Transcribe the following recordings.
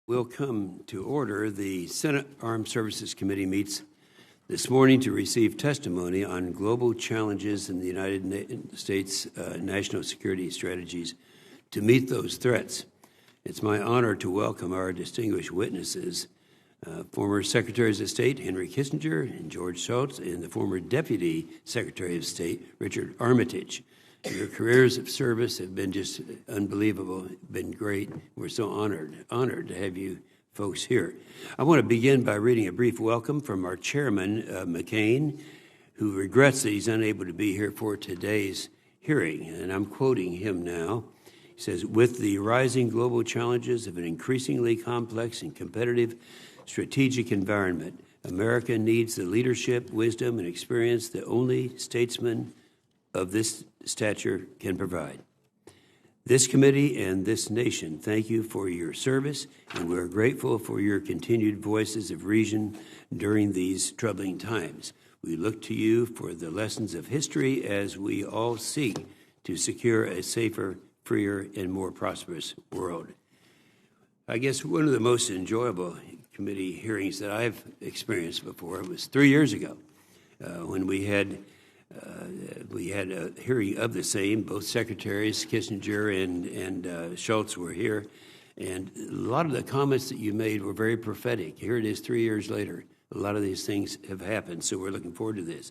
Will come to order. The Senate Armed Services Committee meets this morning to receive testimony on global challenges in the United States national security strategies to meet those threats. It's my honor to welcome our distinguished witnesses, former Secretaries of State Henry Kissinger and George Shultz, and the former Deputy Secretary of State Richard Armitage. Your careers of service have been just unbelievable, been great. We're so honored to have you folks here. I want to begin by reading a brief welcome from our chairman, McCain, who regrets that he's unable to be here for today's hearing. And I'm quoting him now. He says, "With the rising global challenges of an increasingly complex and competitive strategic environment, America needs the leadership, wisdom, and experience that only statesmen of this stature can provide. This committee and this nation thank you for your service, and we are grateful for your continued voices of reason during these troubling times. We look to you for the lessons of history as we all seek to secure a safer, freer, and more prosperous world." I guess one of the most enjoyable committee hearings that I've experienced before was 3 years ago when we had a hearing of the same. Both secretaries, Kissinger and Shultz, were here. And a lot of the comments that you made were very prophetic. Here it is 3 years later. A lot of these things have happened, so we're looking forward to this.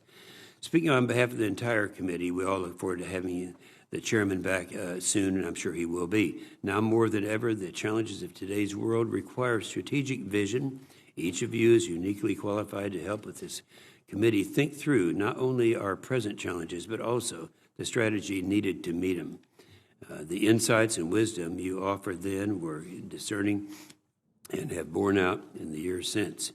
Speaking on behalf of the entire committee, we all look forward to having the chairman back soon, and I'm sure he will be. Now more than ever, the challenges of today's world require strategic vision. Each of you is uniquely qualified to help with this committee think through not only our present challenges, but also the strategy needed to meet them. The insights and wisdom you offered then were discerning and have borne out in the years since.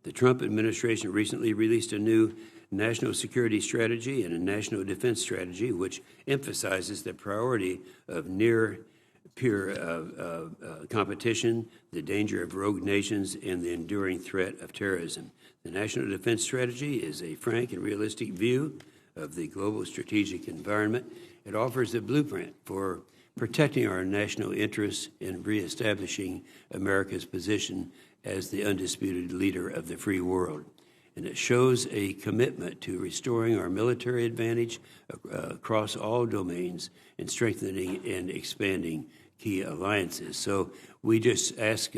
The Trump administration recently released a new national security strategy and a national defense strategy, which emphasizes the priority of near-peer competition, the danger of rogue nations, and the enduring threat of terrorism. The National Defense Strategy is a frank and realistic view of the global strategic environment. It offers a blueprint for protecting our national interests and reestablishing America's position as the undisputed leader of the free world. And it shows a commitment to restoring our military advantage across all domains and strengthening and expanding key alliances. So we just ask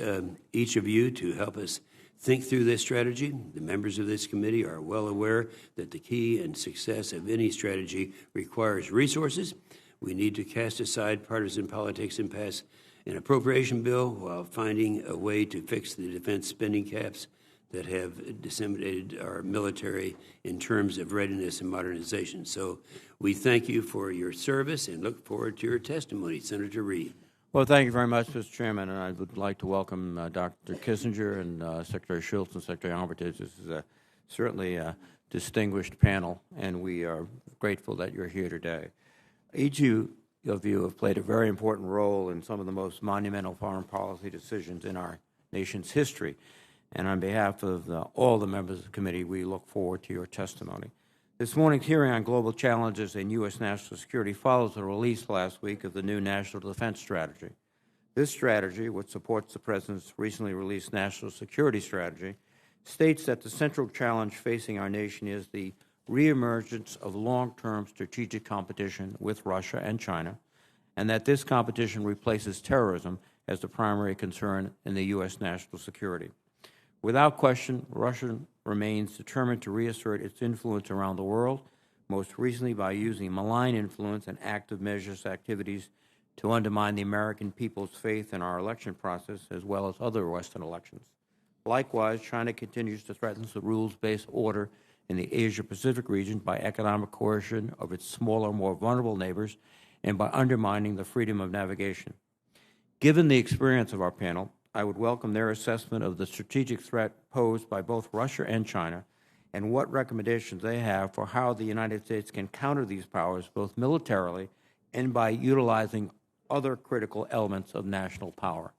each of you to help us think through this strategy. The members of this committee are well aware that the key and success of any strategy requires resources. We need to cast aside partisan politics and pass an appropriation bill while finding a way to fix the defense spending caps that have disseminated our military in terms of readiness and modernization. So we thank you for your service and look forward to your testimony. Senator Reed. Well, thank you very much, Mr. Chairman, and I would like to welcome Dr. Kissinger and Secretary Shultz and Secretary Armitage. This is certainly a distinguished panel, and we are grateful that you're here today. Each of you have played a very important role in some of the most monumental foreign policy decisions in our nation's history. And on behalf of all the members of the committee, we look forward to your testimony. This morning's hearing on global challenges in U.S. national security follows the release last week of the new National Defense Strategy. This strategy, which supports the President's recently released National Security Strategy, states that the central challenge facing our nation is the reemergence of long-term strategic competition with Russia and China, and that this competition replaces terrorism as the primary concern in the U.S. national security. Without question, Russia remains determined to reassert its influence around the world, most recently by using malign influence and active measures activities to undermine the American people's faith in our election process, as well as other Western elections. Likewise, China continues to threaten the rules-based order in the Asia-Pacific region by economic coercion of its smaller, more vulnerable neighbors and by undermining the freedom of navigation. Given the experience of our panel, I would welcome their assessment of the strategic threat posed by both Russia and China and what recommendations they have for how the United States can counter these powers both militarily and by utilizing other critical elements of national power.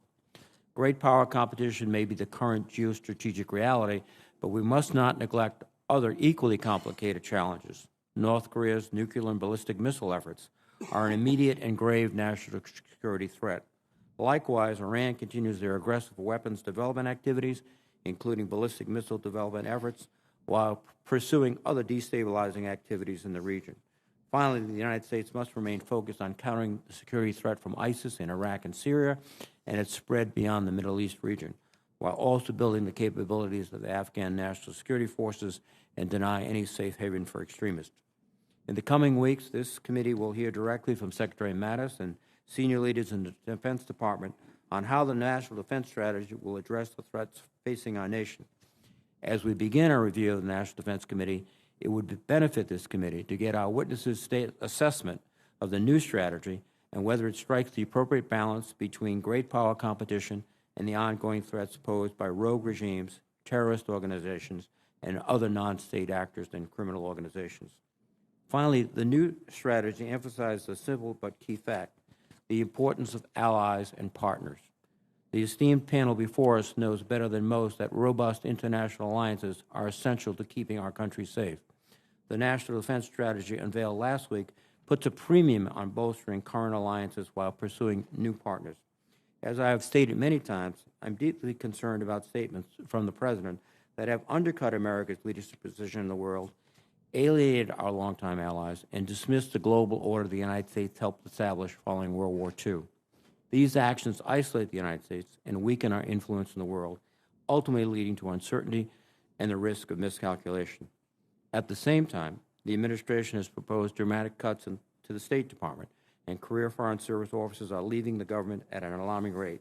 Great power competition may be the current geostrategic reality, but we must not neglect other equally complicated challenges. North Korea's nuclear and ballistic missile efforts are an immediate and grave national security threat. Likewise, Iran continues their aggressive weapons development activities, including ballistic missile development efforts, while pursuing other destabilizing activities in the region. Finally, the United States must remain focused on countering the security threat from ISIS in Iraq and Syria and its spread beyond the Middle East region, while also building the capabilities of the Afghan National Security Forces and deny any safe haven for extremists. In the coming weeks, this committee will hear directly from Secretary Mattis and senior leaders in the Defense Department on how the National Defense Strategy will address the threats facing our nation. As we begin our review of the National Defense Committee, it would benefit this committee to get our witnesses' state assessment of the new strategy and whether it strikes the appropriate balance between great power competition and the ongoing threats posed by rogue regimes, terrorist organizations, and other non-state actors and criminal organizations. Finally, the new strategy emphasizes a simple but key fact: the importance of allies and partners. The esteemed panel before us knows better than most that robust international alliances are essential to keeping our country safe. The National Defense Strategy unveiled last week puts a premium on bolstering current alliances while pursuing new partners. As I have stated many times, I'm deeply concerned about statements from the President that have undercut America's leadership position in the world, alienated our longtime allies, and dismissed the global order the United States helped establish following World War II. These actions isolate the United States and weaken our influence in the world, ultimately leading to uncertainty and the risk of miscalculation. At the same time, the administration has proposed dramatic cuts to the State Department, and career Foreign Service officers are leaving the government at an alarming rate.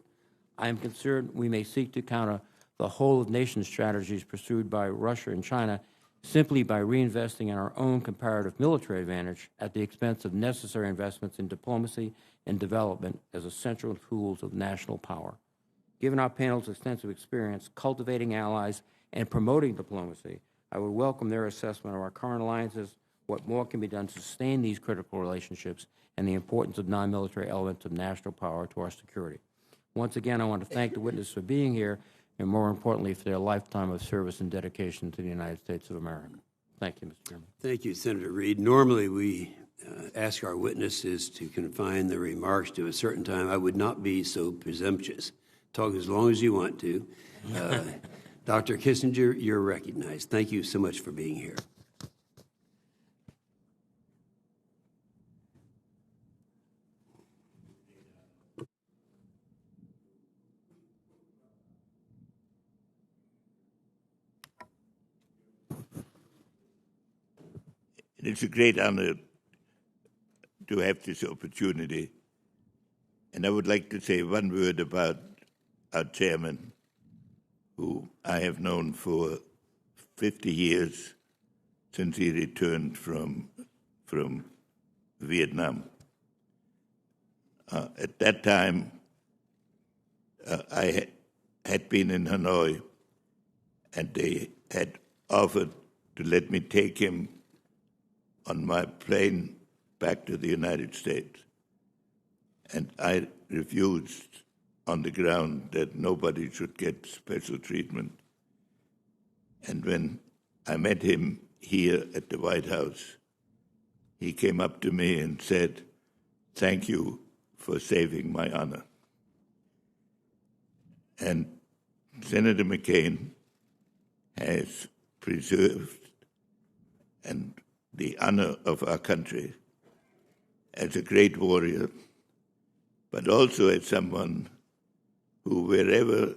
I am concerned we may seek to counter the whole-of-nation strategies pursued by Russia and China simply by reinvesting in our own comparative military advantage at the expense of necessary investments in diplomacy and development as essential tools of national power. Given our panel's extensive experience cultivating allies and promoting diplomacy, I would welcome their assessment of our current alliances, what more can be done to sustain these critical relationships, and the importance of non-military elements of national power to our security. Once again, I want to thank the witnesses for being here, and more importantly, for their lifetime of service and dedication to the United States of America. Thank you, Mr. Chairman. Thank you, Senator Reed. Normally, we ask our witnesses to confine their remarks to a certain time. I would not be so presumptuous. Talk as long as you want to. Dr. Kissinger, you're recognized. Thank you so much for being here. It's a great honor to have this opportunity. And I would like to say one word about our chairman, who I have known for 50 years since he returned from Vietnam. At that time, I had been in Hanoi, and they had offered to let me take him on my plane back to the United States. And I refused on the ground that nobody should get special treatment. And when I met him here at the White House, he came up to me and said, "Thank you for saving my honor." And Senator McCain has preserved and the honor of our country as a great warrior, but also as someone who, wherever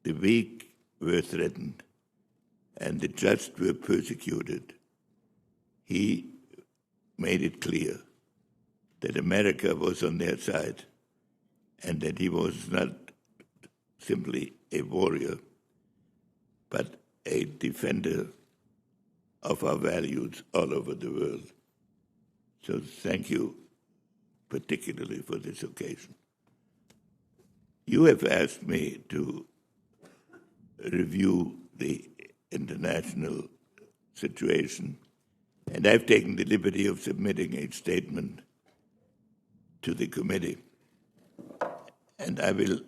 the weak were threatened and the just were persecuted, he made it clear that America was on their side and that he was not simply a warrior, but a defender of our values all over the world. So thank you particularly for this occasion. You have asked me to review the international situation, and I've taken the liberty of submitting a statement to the committee. And I will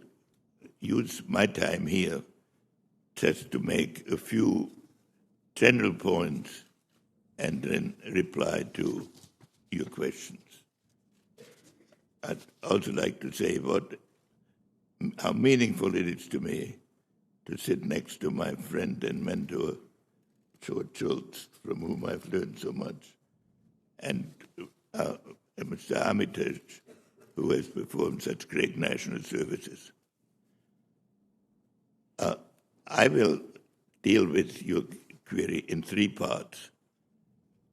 use my time here just to make a few general points and then reply to your questions. I'd also like to say what how meaningful it is to me to sit next to my friend and mentor, George Shultz, from whom I've learned so much, and Mr. Armitage, who has performed such great national services. I will deal with your query in three parts.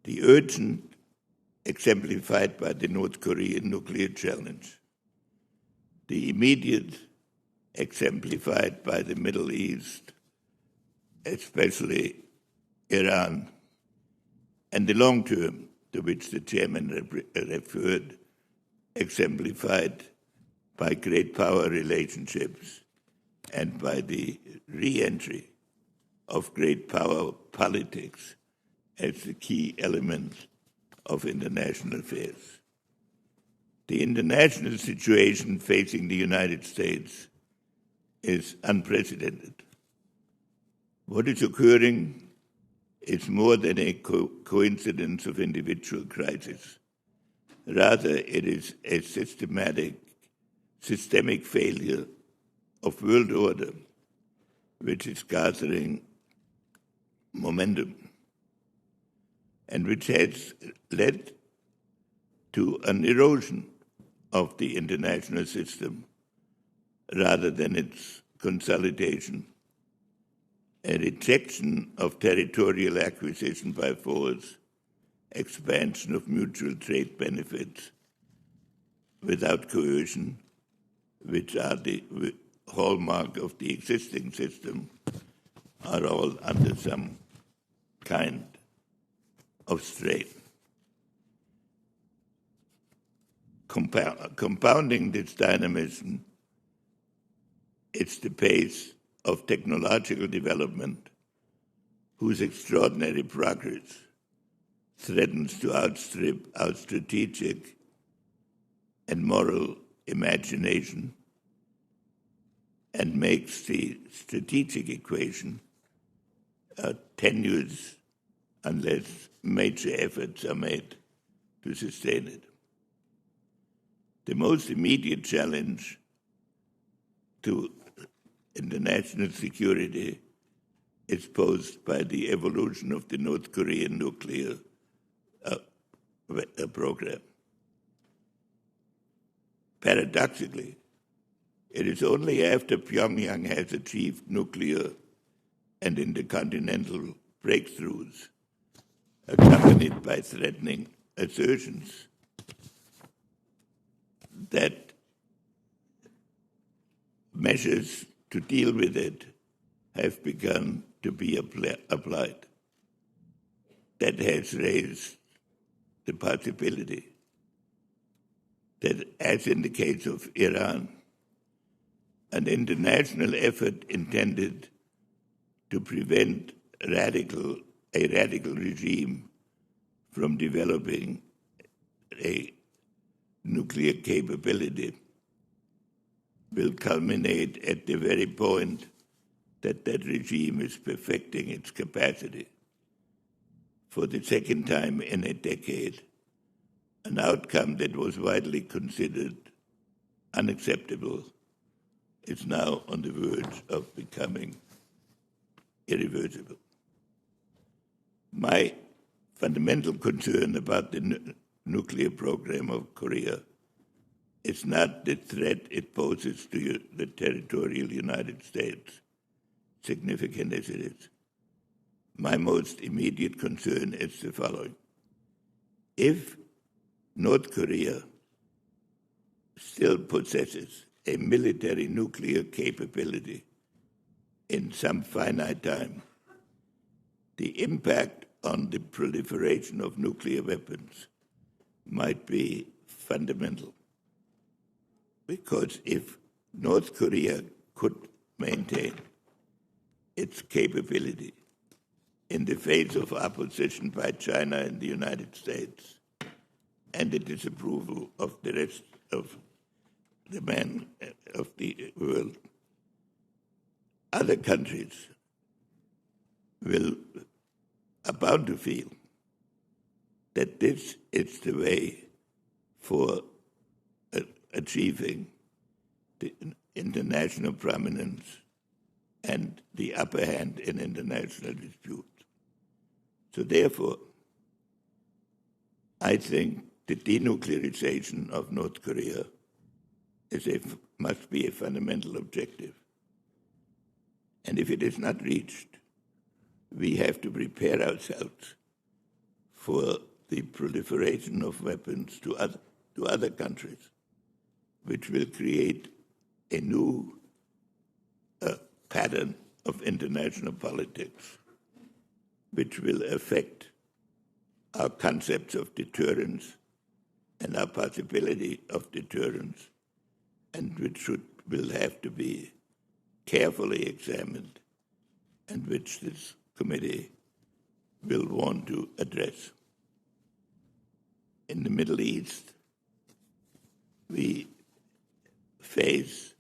The urgent, exemplified by the North Korean nuclear challenge. The immediate, exemplified by the Middle East, especially Iran. And the long term, to which the chairman referred, exemplified by great power relationships and by the re-entry of great power politics as the key element of international affairs. The international situation facing the United States is unprecedented. What is occurring is more than a coincidence of individual crises. Rather, it is a systemic failure of world order which is gathering momentum and which has led to an erosion of the international system rather than its consolidation, a rejection of territorial acquisition by force, expansion of mutual trade benefits without coercion, which are the hallmark of the existing system, are all under some kind of strain. Compounding this dynamism, it's the pace of technological development whose extraordinary progress threatens to outstrip our strategic and moral imagination and makes the strategic equation tenuous unless major efforts are made to sustain it. The most immediate challenge to international security is posed by the evolution of the North Korean nuclear program. Paradoxically, it is only after Pyongyang has achieved nuclear and intercontinental breakthroughs, accompanied by threatening assertions, that measures to deal with it have begun to be applied. That has raised the possibility that, as in the case of Iran, an international effort intended to prevent a radical regime from developing a nuclear capability will culminate at the very point that that regime is perfecting its capacity. For the second time in a decade, an outcome that was widely considered unacceptable is now on the verge of becoming irreversible. My fundamental concern about the nuclear program of Korea is not the threat it poses to the territorial United States, significant as it is. My most immediate concern is the following. If North Korea still possesses a military nuclear capability in some finite time, the impact on the proliferation of nuclear weapons might be fundamental. Because if North Korea could maintain its capability in the face of opposition by China and the United States and the disapproval of the rest of the men of the world, other countries are bound to feel that this is the way for achieving the international prominence and the upper hand in international disputes. So therefore, I think the denuclearization of North Korea must be a fundamental objective. And if it is not reached, we have to prepare ourselves for the proliferation of weapons to other countries, which will create a new pattern of international politics, which will affect our concepts of deterrence and our possibility of deterrence, and which will have to be carefully examined, and which this committee will want to address. In the Middle East, we face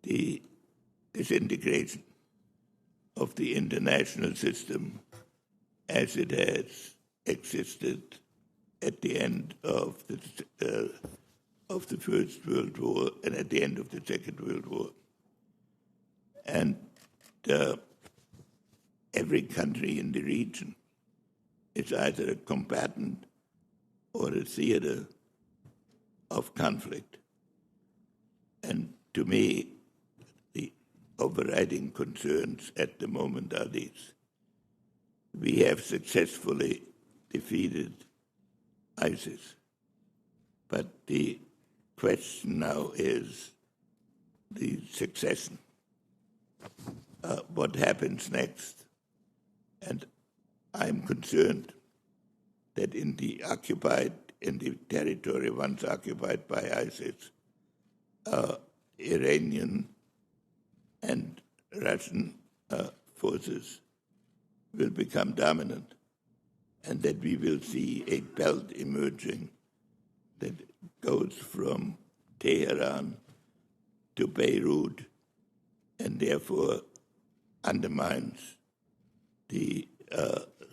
the disintegration of the international system as it has existed at the end of the First World War and at the end of the Second World War. And every country in the region is either a combatant or a theater of conflict. And to me, the overriding concerns at the moment are these. We have successfully defeated ISIS, but the question now is the succession. What happens next? And I'm concerned that in the territory once occupied by ISIS, Iranian and Russian forces will become dominant, and that we will see a belt emerging that goes from Tehran to Beirut, and therefore undermines the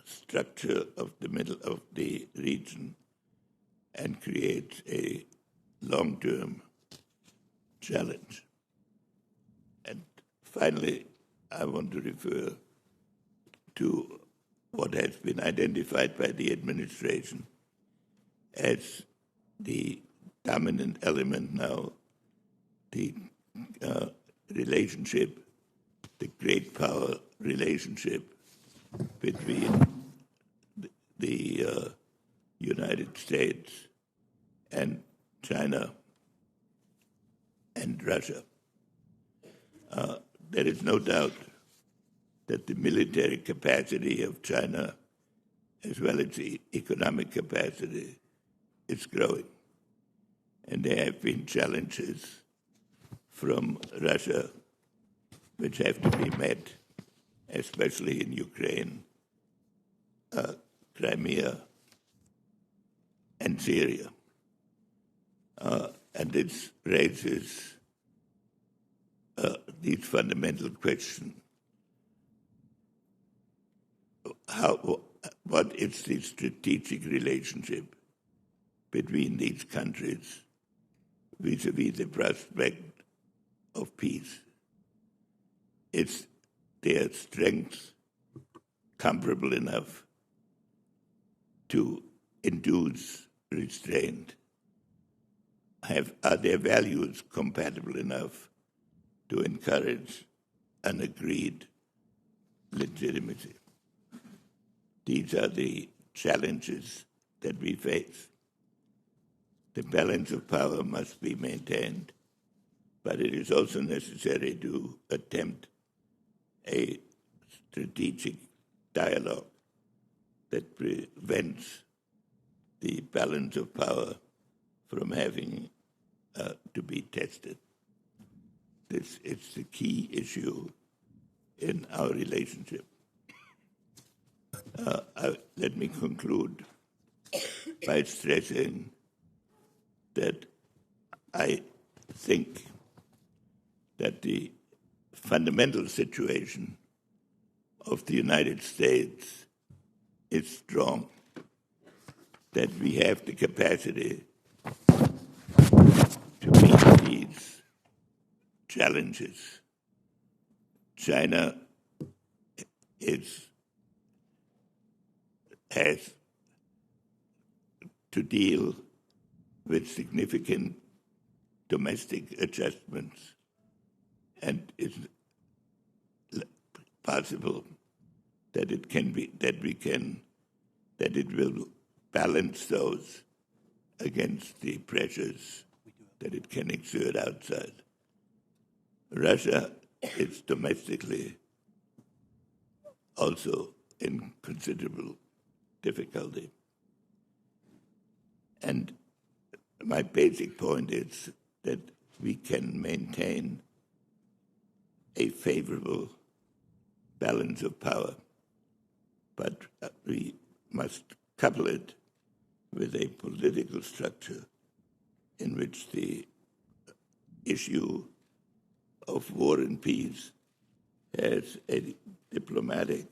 structure of the middle of the region and creates a long-term challenge. And finally, I want to refer to what has been identified by the administration as the dominant element now, the relationship, the great power relationship between the United States and China and Russia. There is no doubt that the military capacity of China, as well as the economic capacity, is growing. And there have been challenges from Russia which have to be met, especially in Ukraine, Crimea, and Syria. And this raises these fundamental questions. What is the strategic relationship between these countries vis-a-vis the prospect of peace? Is their strength comparable enough to induce restraint? Are their values compatible enough to encourage an agreed legitimacy? These are the challenges that we face. The balance of power must be maintained, but it is also necessary to attempt a strategic dialogue that prevents the balance of power from having to be tested. This is the key issue in our relationship. Let me conclude by stressing that I think that the fundamental situation of the United States is strong, that we have the capacity to meet these challenges. China has to deal with significant domestic adjustments, and it's possible that it will balance those against the pressures that it can exert outside. Russia is domestically also in considerable difficulty. And my basic point is that we can maintain a favorable balance of power, but we must couple it with a political structure in which the issue of war and peace has a diplomatic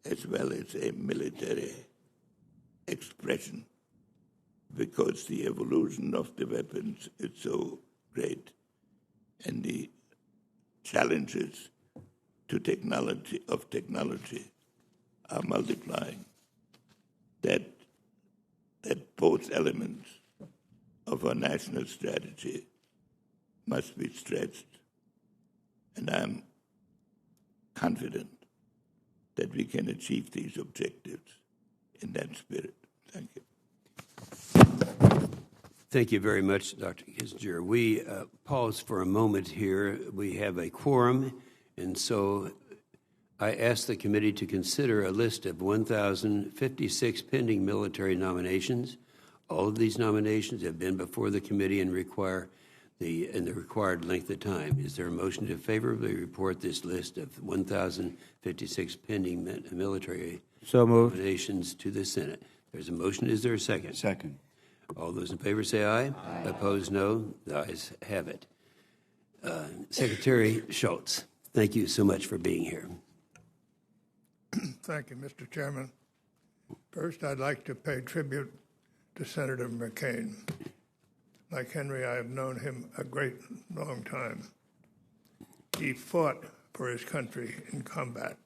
as well as a military expression, because the evolution of the weapons is so great and the challenges to technology are multiplying, that both elements of our national strategy must be stretched. And I'm confident that we can achieve these objectives in that spirit. Thank you. Thank you very much, Dr. Kissinger. We pause for a moment here. We have a quorum, and so I ask the committee to consider a list of 1,056 pending military nominations. All of these nominations have been before the committee and require the required length of time. Is there a motion to favorably report this list of 1,056 pending military nominations to the Senate? There's a motion. Is there a second? Second. All those in favor say aye. Aye. Opposed, no. The ayes have it. Secretary Schultz, thank you so much for being here. Thank you, Mr. Chairman. First, I'd like to pay tribute to Senator McCain. Like Henry, I have known him a great long time. He fought for his country in combat.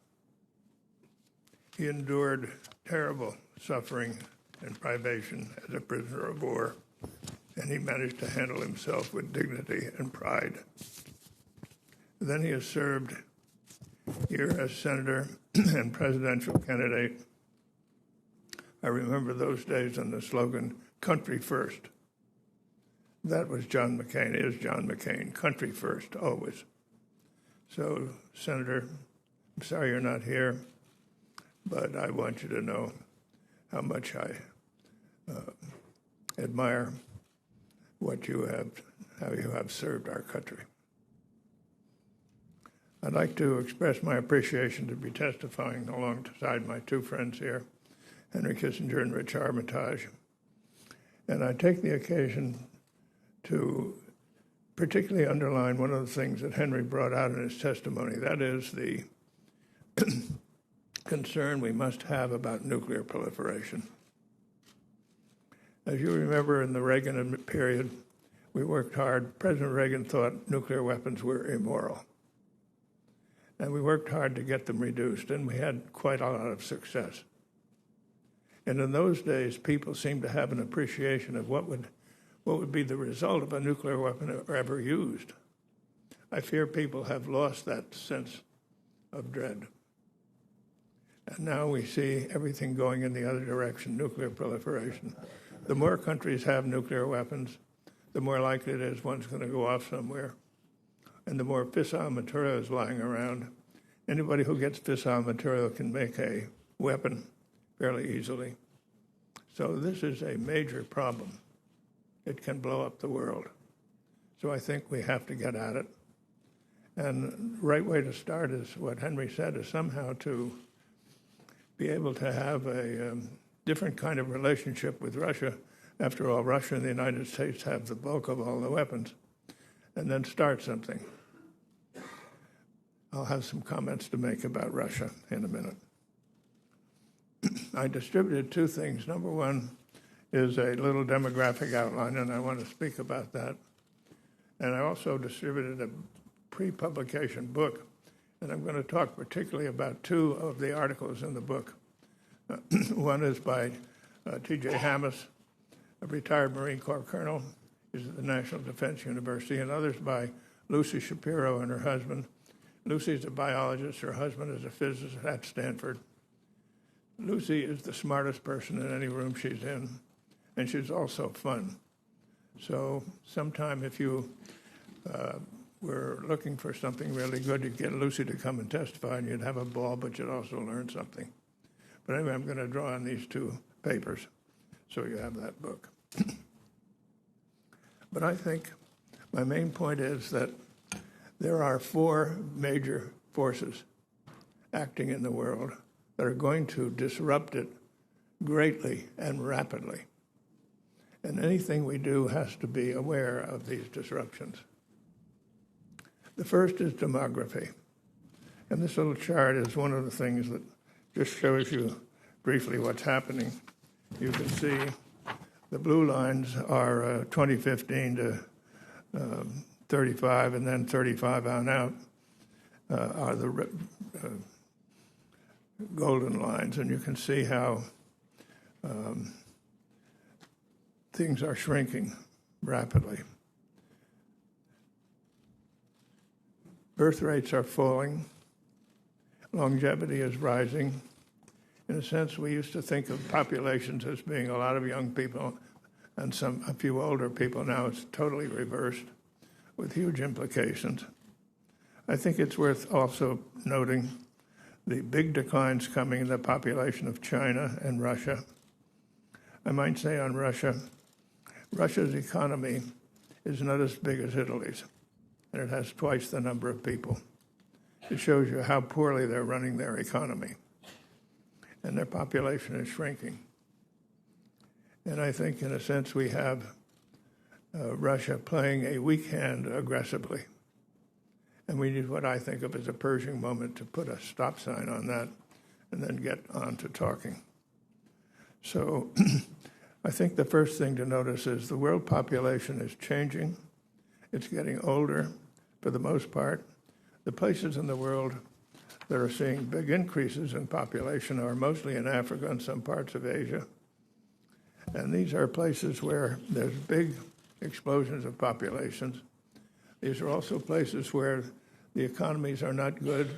He endured terrible suffering and privation as a prisoner of war, and he managed to handle himself with dignity and pride. Then he has served here as senator and presidential candidate. I remember those days and the slogan, "Country First." That was John McCain, is John McCain, country first, always. So, Senator, I'm sorry you're not here, but I want you to know how much I admire how you have served our country. I'd like to express my appreciation to be testifying alongside my two friends here, Henry Kissinger and Rich Armitage. And I take the occasion to particularly underline one of the things that Henry brought out in his testimony. That is the concern we must have about nuclear proliferation. As you remember, in the Reagan period, we worked hard. President Reagan thought nuclear weapons were immoral. And we worked hard to get them reduced, and we had quite a lot of success. And in those days, people seemed to have an appreciation of what would be the result of a nuclear weapon ever used. I fear people have lost that sense of dread. And now we see everything going in the other direction, nuclear proliferation. The more countries have nuclear weapons, the more likely it is one's going to go off somewhere. And the more fissile material is lying around. Anybody who gets fissile material can make a weapon fairly easily. So this is a major problem. It can blow up the world. So I think we have to get at it. And the right way to start is what Henry said, is somehow to be able to have a different kind of relationship with Russia. After all, Russia and the United States have the bulk of all the weapons. And then start something. I'll have some comments to make about Russia in a minute. I distributed two things. Number one is a little demographic outline, and I want to speak about that. And I also distributed a pre-publication book, and I'm going to talk particularly about two of the articles in the book. One is by T.J. Hammes, a retired Marine Corps colonel. He's at the National Defense University, and others by Lucy Shapiro and her husband. Lucy is a biologist. Her husband is a physicist at Stanford. Lucy is the smartest person in any room she's in, and she's also fun. So sometime if you were looking for something really good, you'd get Lucy to come and testify, and you'd have a ball, but you'd also learn something. But anyway, I'm going to draw on these two papers, so you have that book. But I think my main point is that there are four major forces acting in the world that are going to disrupt it greatly and rapidly. And anything we do has to be aware of these disruptions. The first is demography. And this little chart is one of the things that just shows you briefly what's happening. You can see the blue lines are 2015 to 35, and then 35 on out are the golden lines. And you can see how things are shrinking rapidly. Birth rates are falling. Longevity is rising. In a sense, we used to think of populations as being a lot of young people and a few older people. Now it's totally reversed with huge implications. I think it's worth also noting the big declines coming in the population of China and Russia. I might say on Russia, Russia's economy is not as big as Italy's, and it has twice the number of people. It shows you how poorly they're running their economy, and their population is shrinking. And I think, in a sense, we have Russia playing a weak hand aggressively. And we need what I think of as a Pershing moment to put a stop sign on that and then get on to talking. So I think the first thing to notice is the world population is changing. It's getting older for the most part. The places in the world that are seeing big increases in population are mostly in Africa and some parts of Asia. And these are places where there's big explosions of populations. These are also places where the economies are not good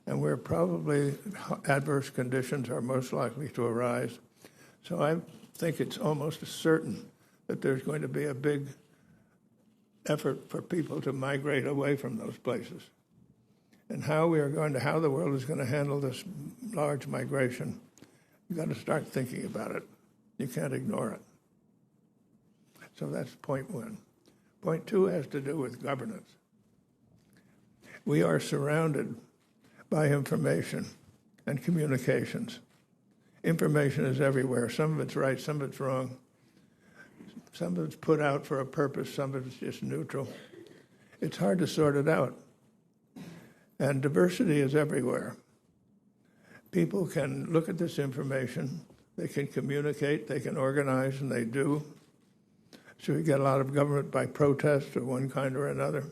and where probably adverse conditions are most likely to arise. So I think it's almost certain that there's going to be a big effort for people to migrate away from those places. And how the world is going to handle this large migration, you've got to start thinking about it. You can't ignore it. So that's point one. Point two has to do with governance. We are surrounded by information and communications. Information is everywhere. Some of it's right, some of it's wrong. Some of it's put out for a purpose, some of it's just neutral. It's hard to sort it out. And diversity is everywhere. People can look at this information, they can communicate, they can organize, and they do. So we get a lot of government by protest of one kind or another.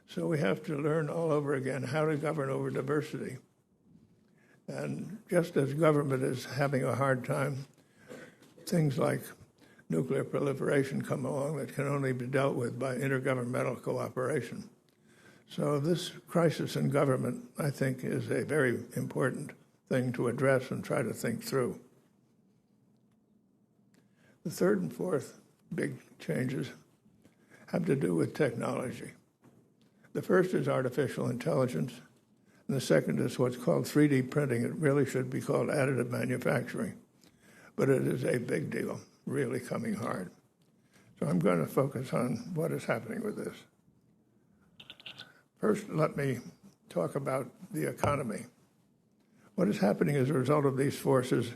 So we have to learn all over again how to govern over diversity. And just as government is having a hard time, things like nuclear proliferation come along that can only be dealt with by intergovernmental cooperation. So this crisis in government, I think, is a very important thing to address and try to think through. The third and fourth big changes have to do with technology. The first is artificial intelligence, and the second is what's called 3D printing. It really should be called additive manufacturing, but it is a big deal, really coming hard. So I'm going to focus on what is happening with this. First, let me talk about the economy. What is happening as a result of these forces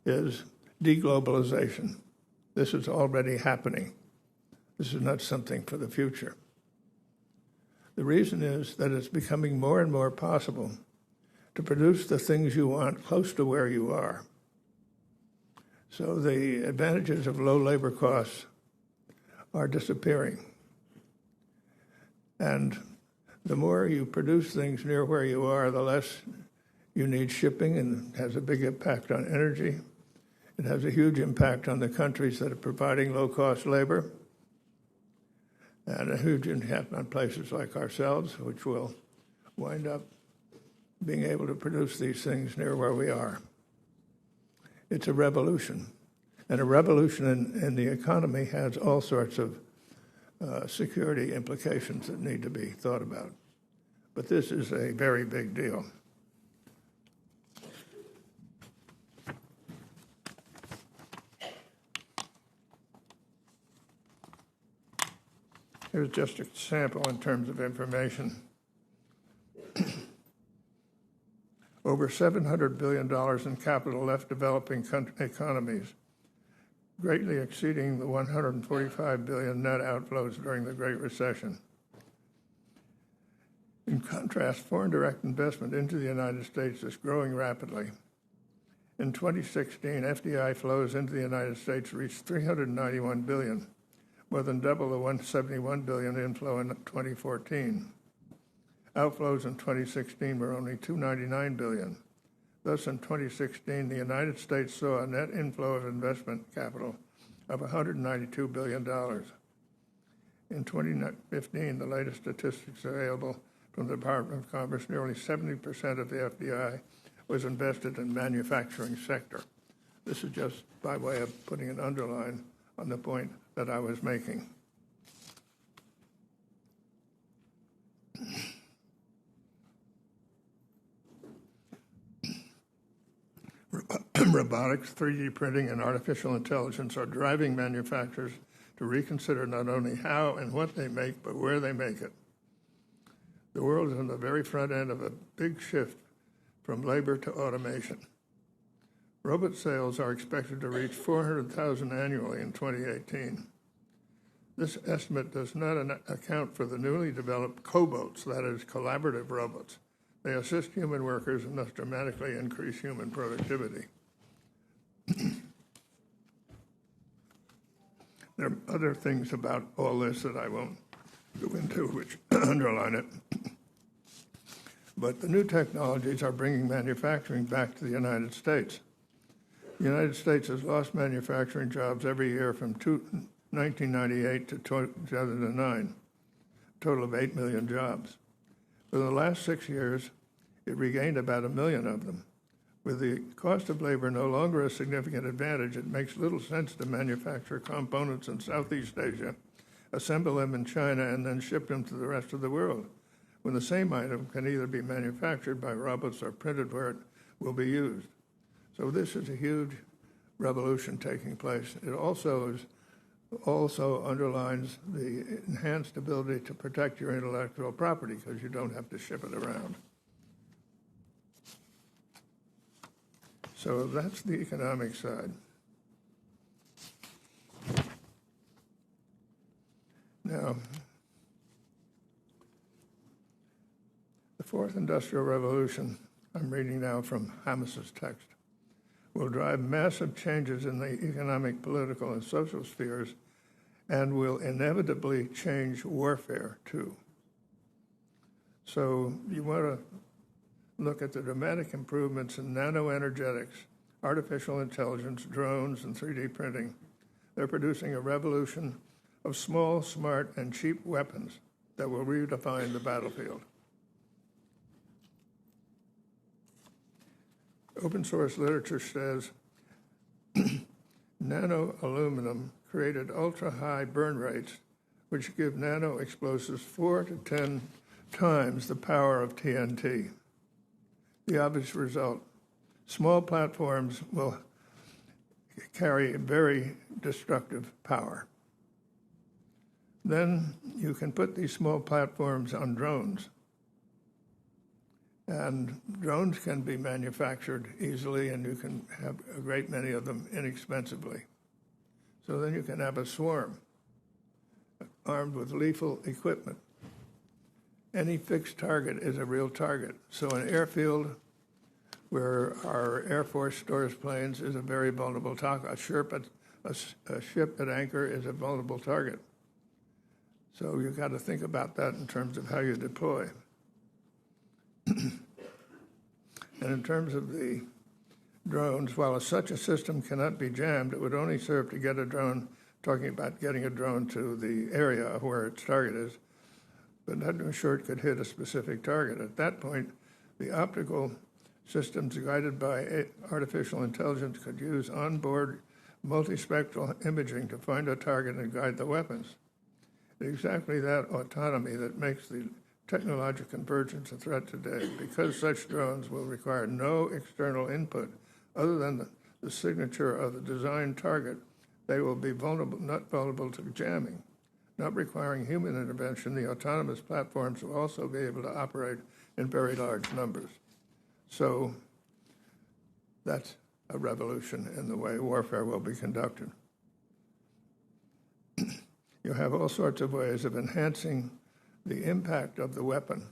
is deglobalization. This is already happening. This is not something for the future. The reason is that it's becoming more and more possible to produce the things you want close to where you are. So the advantages of low labor costs are disappearing. And The more you produce things near where you are, the less you need shipping, and it has a big impact on energy. It has a huge impact on the countries that are providing low-cost labor, and a huge impact on places like ourselves, which will wind up being able to produce these things near where we are. It's a revolution. And a revolution in the economy has all sorts of security implications that need to be thought about. But this is a very big deal. Here's just a sample in terms of information. Over $700 billion in capital left developing economies, greatly exceeding the $145 billion net outflows during the Great Recession. In contrast, foreign direct investment into the United States is growing rapidly. In 2016, FDI flows into the United States reached $391 billion, more than double the $171 billion inflow in 2014. Outflows in 2016 were only $299 billion. Thus, in 2016, the United States saw a net inflow of investment capital of $192 billion. In 2015, the latest statistics available from the Department of Commerce, nearly 70% of the FDI was invested in the manufacturing sector. This is just by way of putting an underline on the point that I was making. Robotics, 3D printing, and artificial intelligence are driving manufacturers to reconsider not only how and what they make, but where they make it. The world is on the very front end of a big shift from labor to automation. Robot sales are expected to reach 400,000 annually in 2018. This estimate does not account for the newly developed cobots, that is, collaborative robots. They assist human workers and thus dramatically increase human productivity. There are other things about all this that I won't go into, which underline it. But the new technologies are bringing manufacturing back to the United States. The United States has lost manufacturing jobs every year from 1998 to 2009, a total of 8 million jobs. For the last 6 years, it regained about 1 million of them. With the cost of labor no longer a significant advantage, it makes little sense to manufacture components in Southeast Asia, assemble them in China, and then ship them to the rest of the world, when the same item can either be manufactured by robots or printed where it will be used. So this is a huge revolution taking place. It also underlines the enhanced ability to protect your intellectual property because you don't have to ship it around. So that's the economic side. Now, the fourth industrial revolution, I'm reading now from Hamas's text, will drive massive changes in the economic, political, and social spheres and will inevitably change warfare too. So you want to look at the dramatic improvements in nanoenergetics, artificial intelligence, drones, and 3D printing. They're producing a revolution of small, smart, and cheap weapons that will redefine the battlefield. Open source literature says nano aluminum created ultra-high burn rates, which give nano explosives 4 to 10 times the power of TNT. The obvious result, small platforms will carry very destructive power. Then you can put these small platforms on drones. And drones can be manufactured easily, and you can have a great many of them inexpensively. So then you can have a swarm armed with lethal equipment. Any fixed target is a real target. So an airfield where our Air Force stores planes is a very vulnerable target. A ship at anchor is a vulnerable target. So you've got to think about that in terms of how you deploy. And in terms of the drones, while such a system cannot be jammed, it would only serve to get a drone, talking about getting a drone to the area where its target is, but not to ensure it could hit a specific target. At that point, the optical systems guided by artificial intelligence could use onboard multispectral imaging to find a target and guide the weapons. Exactly that autonomy that makes the technological convergence a threat today. Because such drones will require no external input other than the signature of the designed target, they will be not vulnerable to jamming. Not requiring human intervention, the autonomous platforms will also be able to operate in very large numbers. So that's a revolution in the way warfare will be conducted. You have all sorts of ways of enhancing the impact of the weapon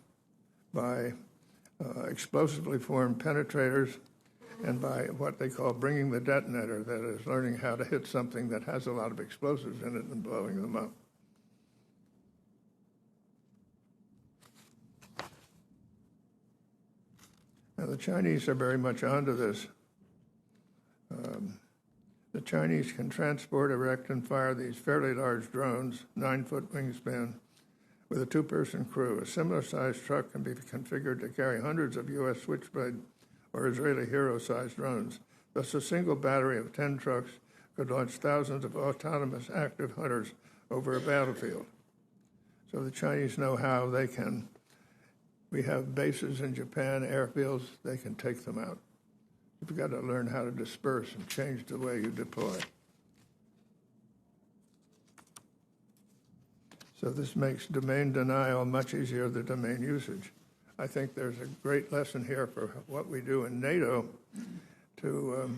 by explosively formed penetrators and by what they call bringing the detonator, that is, learning how to hit something that has a lot of explosives in it and blowing them up. Now, the Chinese are very much onto this. The Chinese can transport, erect, and fire these fairly large drones, 9-foot wingspan, with a 2-person crew. A similar-sized truck can be configured to carry hundreds of U.S. Switchblade or Israeli Hero-sized drones. Thus, a single battery of 10 trucks could launch thousands of autonomous active hunters over a battlefield. So the Chinese know how they can. We have bases in Japan, airfields, they can take them out. You've got to learn how to disperse and change the way you deploy. So this makes domain denial much easier than domain usage. I think there's a great lesson here for what we do in NATO to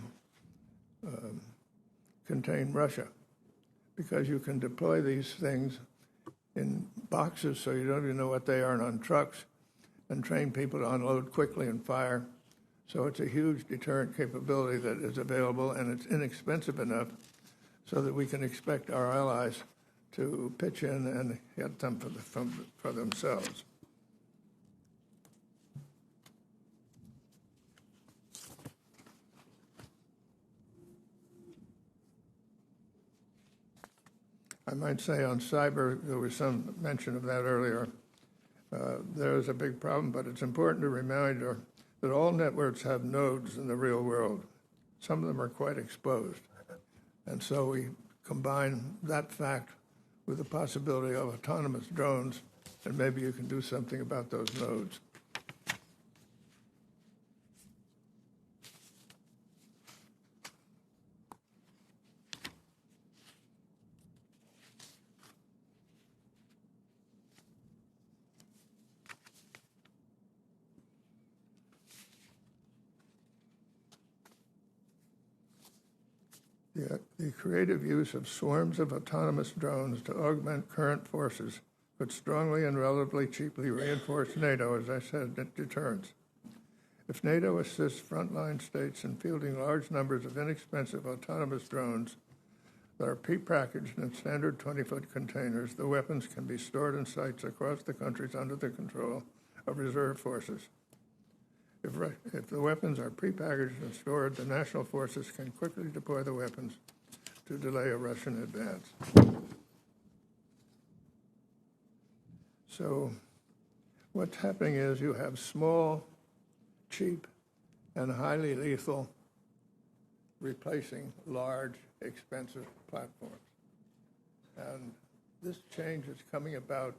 contain Russia, because you can deploy these things in boxes so you don't even know what they are, and on trucks, and train people to unload quickly and fire. So it's a huge deterrent capability that is available, and it's inexpensive enough so that we can expect our allies to pitch in and get them for themselves. I might say on cyber, there was some mention of that earlier. There is a big problem, but it's important to remind her that all networks have nodes in the real world. Some of them are quite exposed. And so we combine that fact with the possibility of autonomous drones, and maybe you can do something about those nodes. The creative use of swarms of autonomous drones to augment current forces could strongly and relatively cheaply reinforce NATO, as I said, at deterrence. If NATO assists frontline states in fielding large numbers of inexpensive autonomous drones that are prepackaged in standard 20-foot containers, the weapons can be stored in sites across the countries under the control of reserve forces. If the weapons are prepackaged and stored, the national forces can quickly deploy the weapons to delay a Russian advance. So what's happening is you have small, cheap, and highly lethal replacing large, expensive platforms. And this change is coming about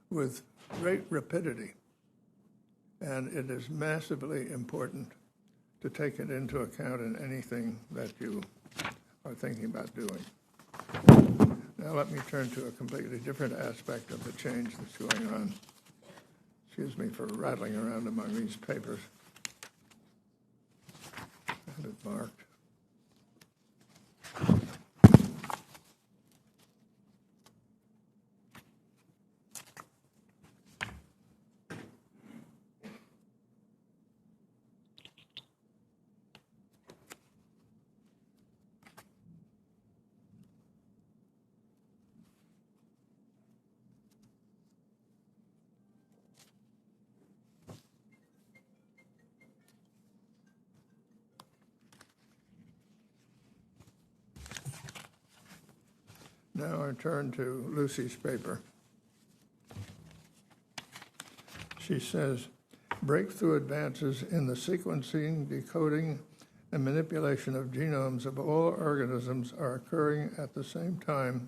with great rapidity. And it is massively important to take it into account in anything that you are thinking about doing. Now let me turn to a completely different aspect of the change that's going on. Excuse me for rattling around among these papers. I have it marked. Now I turn to Lucy's paper. She says, breakthrough advances in the sequencing, decoding, and manipulation of genomes of all organisms are occurring at the same time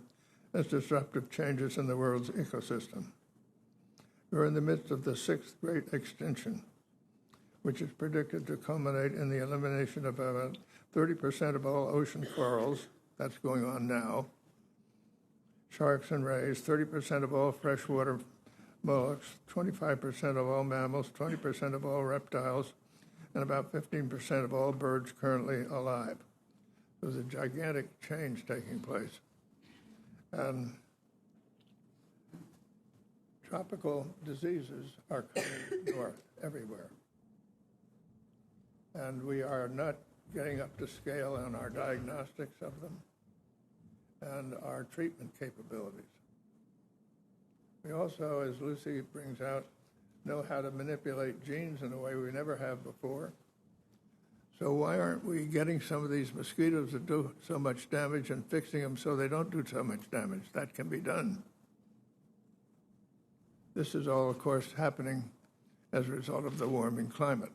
as disruptive changes in the world's ecosystem. We're in the midst of the sixth great extinction, which is predicted to culminate in the elimination of about 30% of all ocean corals. That's going on now. Sharks and rays, 30% of all freshwater mollusks, 25% of all mammals, 20% of all reptiles, and about 15% of all birds currently alive. There's a gigantic change taking place. And tropical diseases are coming north everywhere. And we are not getting up to scale on our diagnostics of them and our treatment capabilities. We also, as Lucy brings out, know how to manipulate genes in a way we never have before. So why aren't we getting some of these mosquitoes that do so much damage and fixing them so they don't do so much damage? That can be done. This is all, of course, happening as a result of the warming climate.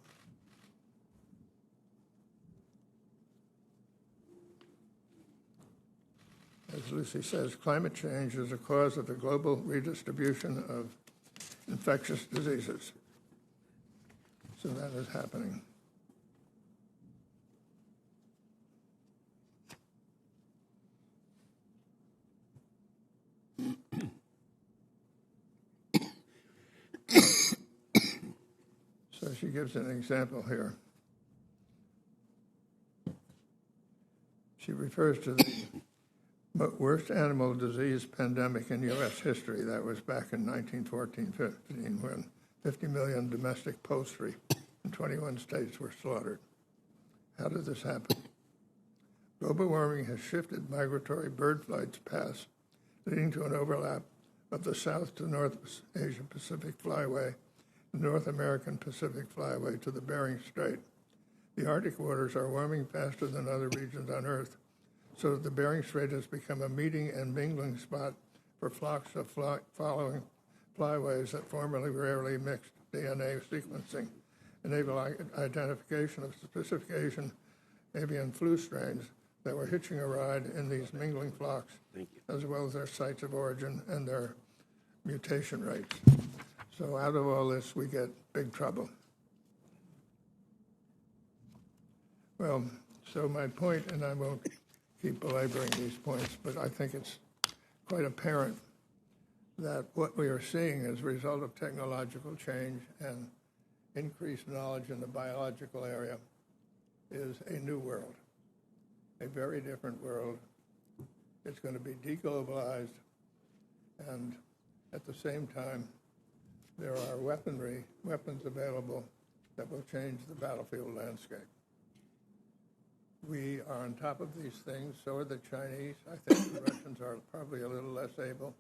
As Lucy says, climate change is a cause of the global redistribution of infectious diseases. So that is happening. So she gives an example here. She refers to the worst animal disease pandemic in U.S. history. That was back in 1914-15 when 50 million domestic poultry in 21 states were slaughtered. How did this happen? Global warming has shifted migratory bird flights paths, leading to an overlap of the South to North Asia Pacific Flyway, the North American Pacific Flyway to the Bering Strait. The Arctic waters are warming faster than other regions on Earth, so that the Bering Strait has become a meeting and mingling spot for flocks of following flyways that formerly rarely mixed DNA sequencing, enable identification of specific Asian avian flu strains that were hitching a ride in these mingling flocks, as well as their sites of origin and their mutation rates. So out of all this, we get big trouble. Well, so my point, and I won't keep belaboring these points, but I think it's quite apparent that what we are seeing as a result of technological change and increased knowledge in the biological area is a new world, a very different world. It's going to be deglobalized, and at the same time, there are weapons available that will change the battlefield landscape. We are on top of these things, so are the Chinese. I think the Russians are probably a little less able,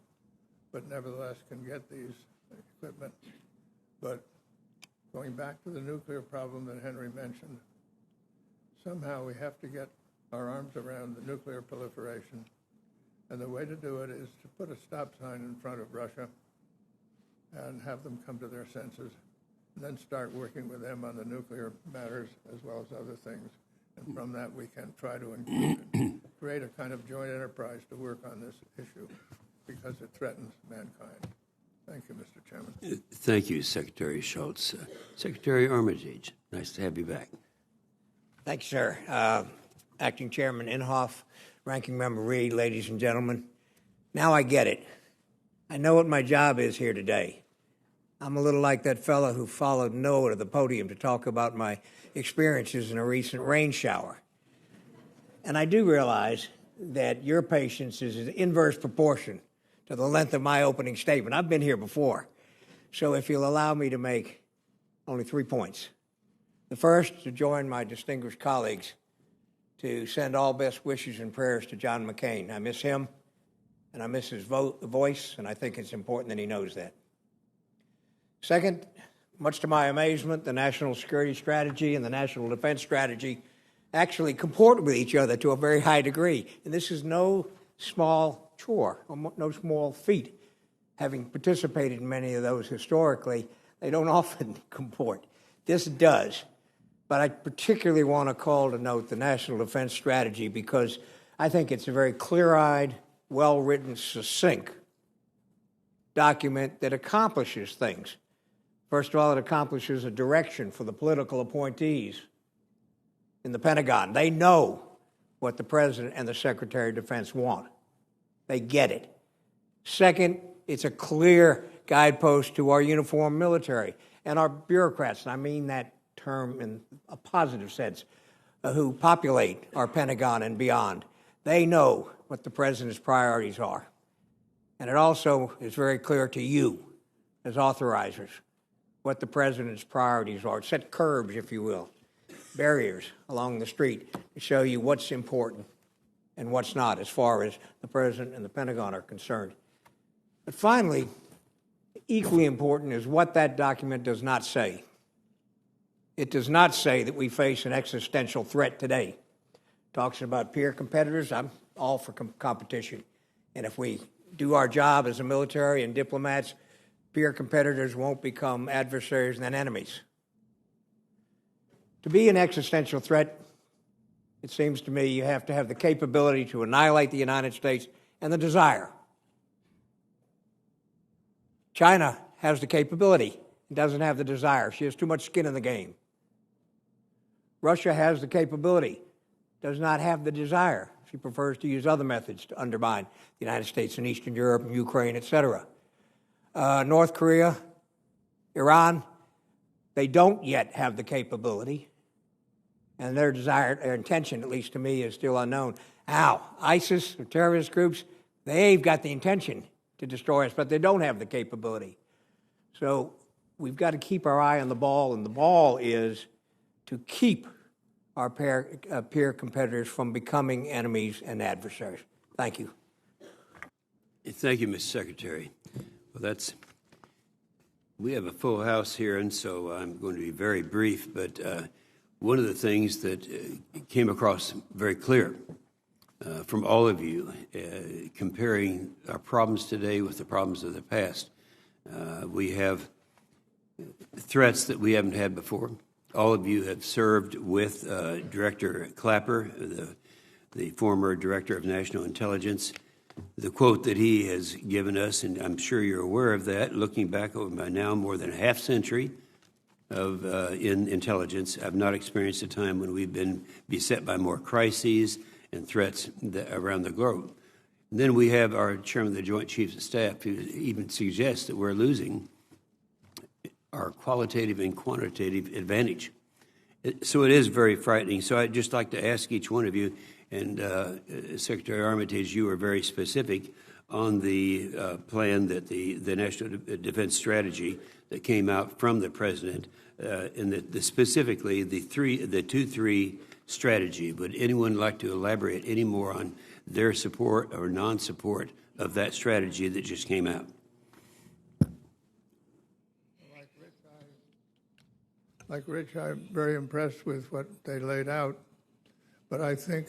but nevertheless can get these equipment. But going back to the nuclear problem that Henry mentioned, somehow we have to get our arms around the nuclear proliferation. And the way to do it is to put a stop sign in front of Russia and have them come to their senses, and then start working with them on the nuclear matters as well as other things. And from that, we can try to create a kind of joint enterprise to work on this issue because it threatens mankind. Thank you, Mr. Chairman. Thank you, Secretary Shultz. Secretary Armitage, nice to have you back. Thank you, sir. Acting Chairman Inhofe, Ranking Member Reed, ladies and gentlemen. Now I get it. I know what my job is here today. I'm a little like that fellow who followed Noah to the podium to talk about my experiences in a recent rain shower. And I do realize that your patience is in inverse proportion to the length of my opening statement. I've been here before. So if you'll allow me to make only 3 points. The first, to join my distinguished colleagues to send all best wishes and prayers to John McCain. I miss him, and I miss his voice, and I think it's important that he knows that. Second, much to my amazement, the national security strategy and the national defense strategy actually comport with each other to a very high degree. And this is no small chore, or no small feat. Having participated in many of those historically, they don't often comport. This does. But I particularly want to call to note the National Defense Strategy because I think it's a very clear-eyed, well-written, succinct document that accomplishes things. First of all, it accomplishes a direction for the political appointees in the Pentagon. They know what the President and the Secretary of Defense want. They get it. Second, it's a clear guidepost to our uniformed military and our bureaucrats, and I mean that term in a positive sense, who populate our Pentagon and beyond. They know what the President's priorities are. And it also is very clear to you as authorizers what the President's priorities are. Set curbs, if you will, barriers along the street to show you what's important and what's not as far as the President and the Pentagon are concerned. But finally, equally important is what that document does not say. It does not say that we face an existential threat today. It talks about peer competitors. I'm all for competition. And if we do our job as a military and diplomats, peer competitors won't become adversaries and then enemies. To be an existential threat, it seems to me you have to have the capability to annihilate the United States and the desire. China has the capability and doesn't have the desire. She has too much skin in the game. Russia has the capability, does not have the desire. She prefers to use other methods to undermine the United States and Eastern Europe and Ukraine, etc. North Korea, Iran, they don't yet have the capability, and their desire, their intention, at least to me, is still unknown. Now, ISIS, or terrorist groups, they've got the intention to destroy us, but they don't have the capability. So we've got to keep our eye on the ball, and the ball is to keep our peer competitors from becoming enemies and adversaries. Thank you. Thank you, Mr. Secretary. Well, we have a full house here, and so I'm going to be very brief, but one of the things that came across very clear from all of you, comparing our problems today with the problems of the past, we have threats that we haven't had before. All of you have served with Director Clapper, the former Director of National Intelligence. The quote that he has given us, and I'm sure you're aware of that, looking back over by now more than a half century of in intelligence, I've not experienced a time when we've been beset by more crises and threats around the globe. And then we have our Chairman of the Joint Chiefs of Staff who even suggests that we're losing our qualitative and quantitative advantage. So it is very frightening. So I'd just like to ask each one of you, and Secretary Armitage, you were very specific on the plan that the National Defense Strategy that came out from the President, and specifically the 2-3 strategy. Would anyone like to elaborate any more on their support or non-support of that strategy that just came out? Like Rich, I'm very impressed with what they laid out, but I think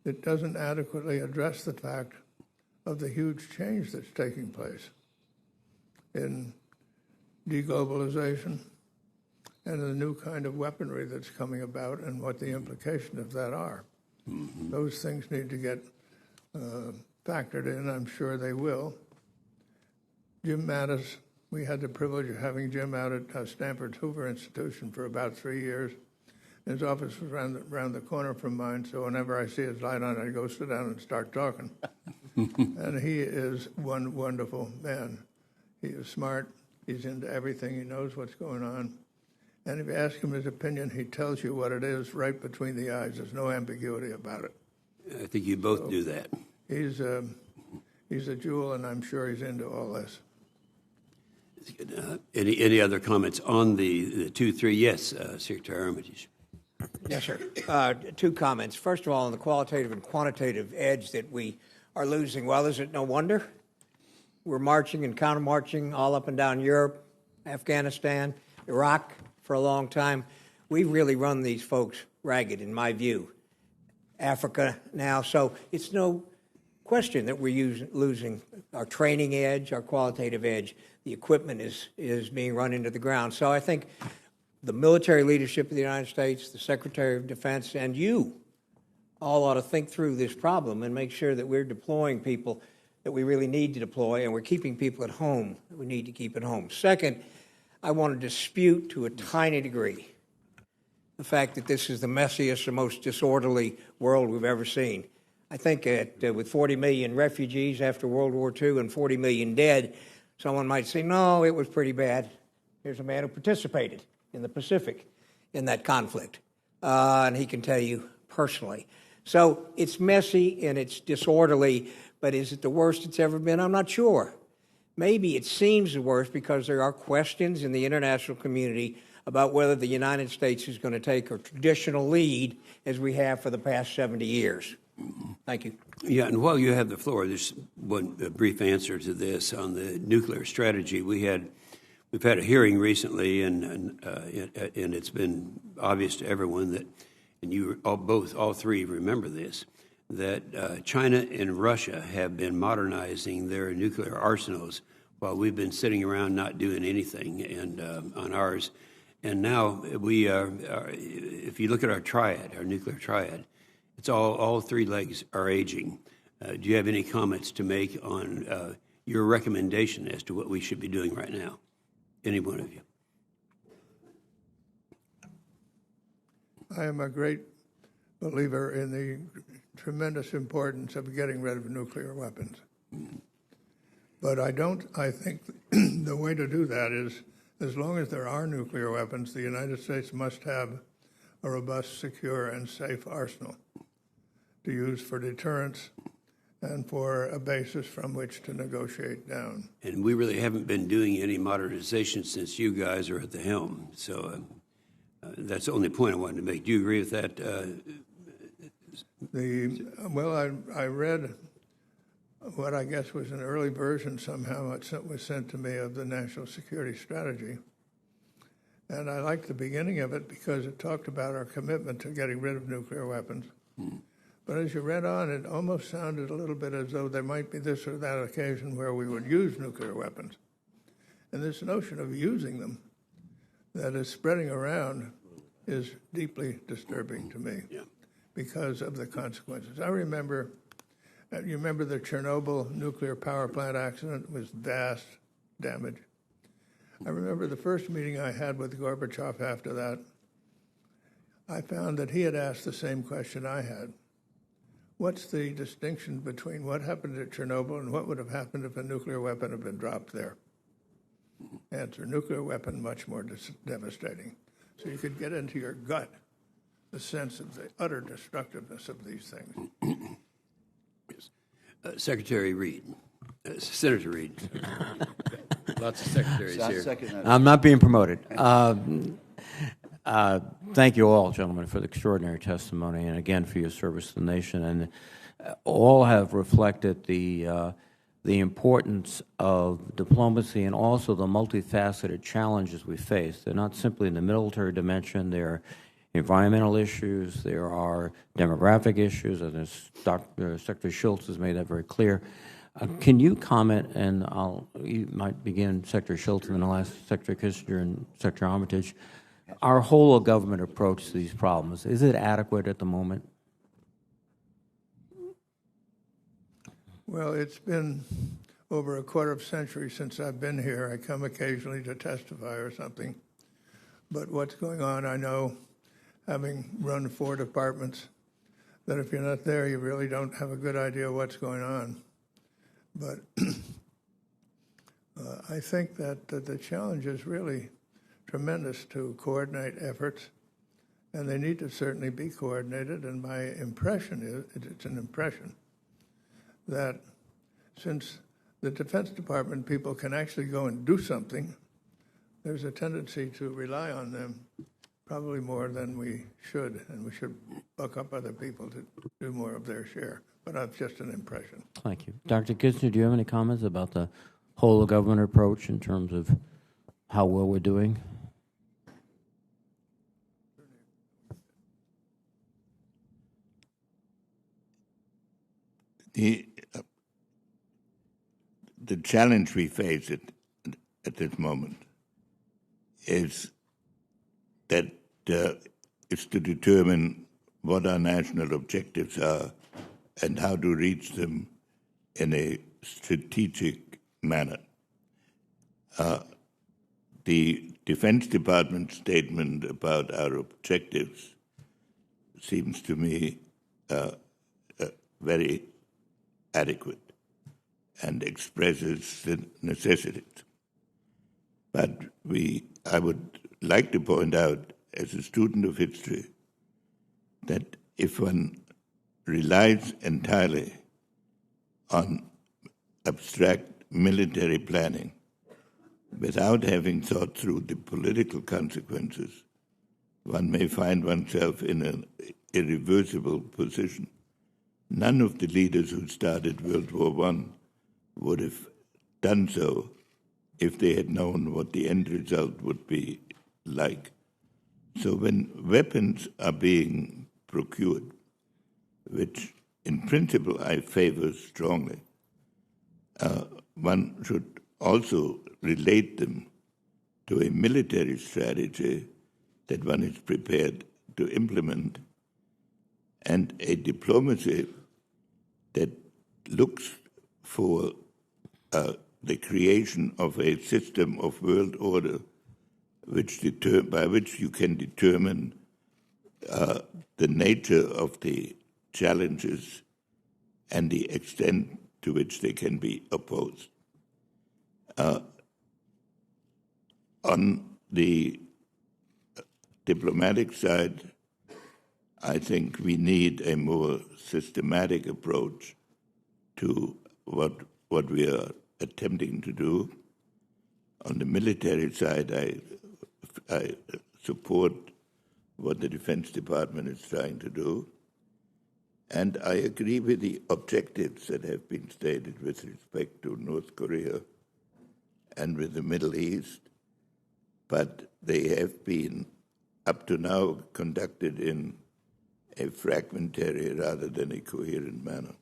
it doesn't adequately address the fact of the huge change that's taking place in deglobalization and the new kind of weaponry that's coming about and what the implications of that are. Mm-hmm. Those things need to get factored in. I'm sure they will. Jim Mattis, we had the privilege of having Jim out at Stanford's Hoover Institution for about 3 years. His office was around the corner from mine, so whenever I see his light on, I go sit down and start talking. And he is one wonderful man. He is smart. He's into everything. He knows what's going on. And if you ask him his opinion, he tells you what it is right between the eyes. There's no ambiguity about it. I think you both do that. He's a jewel, and I'm sure he's into all this. Any other comments on the 2-3? Yes, Secretary Armitage. Yes, sir. Two comments. First of all, on the qualitative and quantitative edge that we are losing. Well, is it no wonder? We're marching and counter-marching all up and down Europe, Afghanistan, Iraq for a long time. We've really run these folks ragged, in my view. Africa now. So it's no question that we're losing our training edge, our qualitative edge. The equipment is being run into the ground. So I think the military leadership of the United States, the Secretary of Defense, and you all ought to think through this problem and make sure that we're deploying people that we really need to deploy, and we're keeping people at home that we need to keep at home. Second, I want to dispute to a tiny degree the fact that this is the messiest and most disorderly world we've ever seen. I think with 40 million refugees after World War II and 40 million dead, someone might say, no, it was pretty bad. Here's a man who participated in the Pacific in that conflict, and he can tell you personally. So it's messy and it's disorderly, but is it the worst it's ever been? I'm not sure. Maybe it seems the worst because there are questions in the international community about whether the United States is going to take a traditional lead as we have for the past 70 years. Thank you. Yeah, and while you have the floor, there's one brief answer to this on the nuclear strategy. We've had a hearing recently, and it's been obvious to everyone that, and you all three remember this, that China and Russia have been modernizing their nuclear arsenals while we've been sitting around not doing anything and on ours. And now we are, if you look at our triad, our nuclear triad, it's all three legs are aging. Do you have any comments to make on your recommendation as to what we should be doing right now? Any one of you? I am a great believer in the tremendous importance of getting rid of nuclear weapons. But I think the way to do that is, as long as there are nuclear weapons, the United States must have a robust, secure, and safe arsenal to use for deterrence and for a basis from which to negotiate down. And we really haven't been doing any modernization since you guys are at the helm. So that's the only point I wanted to make. Do you agree with that? I read what I guess was an early version somehow. It was sent to me of the national security strategy. And I liked the beginning of it because it talked about our commitment to getting rid of nuclear weapons. But as you read on, it almost sounded a little bit as though there might be this or that occasion where we would use nuclear weapons. And this notion of using them that is spreading around is deeply disturbing to me because of the consequences. I remember, you remember the Chernobyl nuclear power plant accident was vast damage. I remember the first meeting I had with Gorbachev after that, I found that he had asked the same question I had. What's the distinction between what happened at Chernobyl and what would have happened if a nuclear weapon had been dropped there? Answer, nuclear weapon much more devastating. So you could get into your gut the sense of the utter destructiveness of these things. Secretary Reid, Senator Reid. Lots of secretaries here. I'm not being promoted. Thank you all, gentlemen, for the extraordinary testimony, and again for your service to the nation. And all have reflected the importance of diplomacy and also the multifaceted challenges we face. They're not simply in the military dimension. There are environmental issues. There are demographic issues, and as Secretary Shultz has made that very clear. Can you comment, and you might begin, Secretary Shultz, and then I'll ask Secretary Kissinger and Secretary Armitage, our whole of government approach to these problems, is it adequate at the moment? Well, it's been over a quarter of a century since I've been here. I come occasionally to testify or something. But what's going on, I know, having run 4 departments, that if you're not there, you really don't have a good idea what's going on. But I think that the challenge is really tremendous to coordinate efforts, and they need to certainly be coordinated. And my impression is, it's an impression, that since the Defense Department people can actually go and do something, there's a tendency to rely on them probably more than we should, and we should buck up other people to do more of their share. But that's just an impression. Thank you. Dr. Kissinger, do you have any comments about the whole of government approach in terms of how well we're doing? The challenge we face at this moment is that is to determine what our national objectives are and how to reach them in a strategic manner. The Defense Department statement about our objectives seems to me very adequate and expresses the necessities. But I would like to point out, as a student of history, that if one relies entirely on abstract military planning without having thought through the political consequences, one may find oneself in an irreversible position. None of the leaders who started World War I would have done so if they had known what the end result would be like. So when weapons are being procured, which in principle I favor strongly, one should also relate them to a military strategy that one is prepared to implement and a diplomacy that looks for the creation of a system of world order by which you can determine the nature of the challenges and the extent to which they can be opposed. On the diplomatic side, I think we need a more systematic approach to what we are attempting to do. On the military side, I support what the Defense Department is trying to do, and I agree with the objectives that have been stated with respect to North Korea and with the Middle East, but they have been, up to now, conducted in a fragmentary rather than a coherent manner.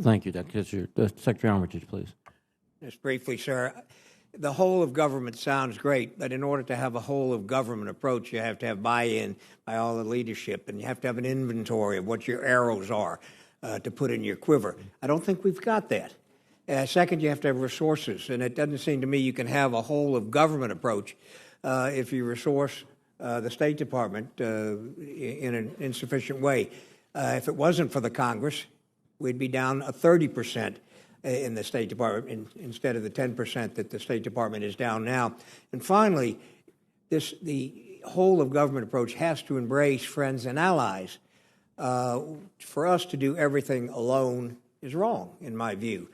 Thank you, Dr. Kissinger. Secretary Armitage, please. Just briefly, sir, the whole of government sounds great, but in order to have a whole of government approach, you have to have buy-in by all the leadership, and you have to have an inventory of what your arrows are to put in your quiver. I don't think we've got that. Second, you have to have resources, and it doesn't seem to me you can have a whole of government approach if you resource the State Department in an insufficient way. If it wasn't for the Congress, we'd be down 30% in the State Department instead of the 10% that the State Department is down now. And finally, the whole of government approach has to embrace friends and allies. For us to do everything alone is wrong, in my view.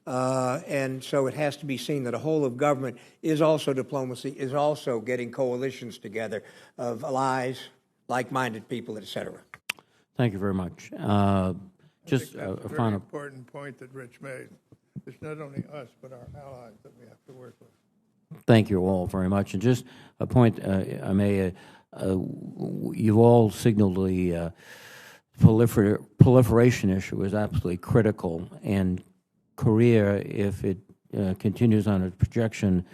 And so it has to be seen that a whole of government is also diplomacy, is also getting coalitions together of allies, like-minded people, et cetera. Thank you very much. Just a very final important point that Rich made. It's not only us, but our allies that we have to work with. Thank you all very much. And just a point, I may, you've all signaled the proliferation issue is absolutely critical. And Korea, if it continues on its projection,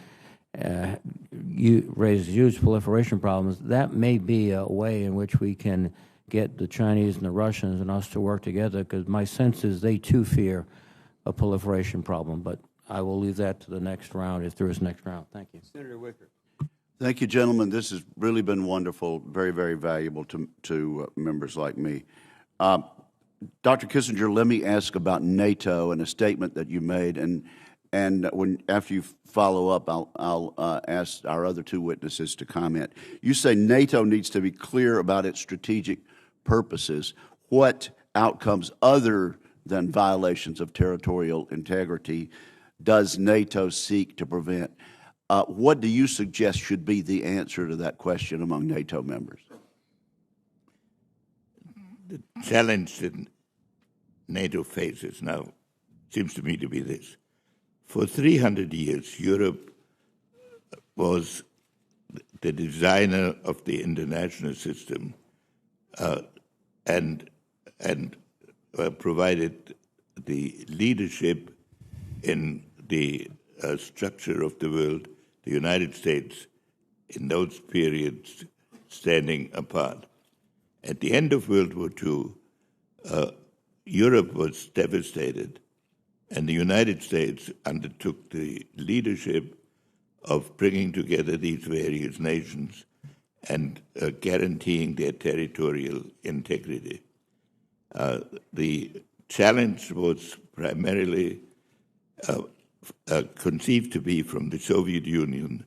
raises huge proliferation problems. That may be a way in which we can get the Chinese and the Russians and us to work together, because my sense is they too fear a proliferation problem. But I will leave that to the next round if there is a next round. Thank you. Senator Wicker. Thank you, gentlemen. This has really been wonderful, very, very valuable to members like me. Dr. Kissinger, let me ask about NATO and a statement that you made, and after you follow up, I'll ask our other two witnesses to comment. You say NATO needs to be clear about its strategic purposes. What outcomes other than violations of territorial integrity does NATO seek to prevent? What do you suggest should be the answer to that question among NATO members? The challenge that NATO faces now seems to me to be this. For 300 years, Europe was the designer of the international system and provided the leadership in the structure of the world, the United States, in those periods standing apart. At the end of World War II, Europe was devastated, and the United States undertook the leadership of bringing together these various nations and guaranteeing their territorial integrity. The challenge was primarily conceived to be from the Soviet Union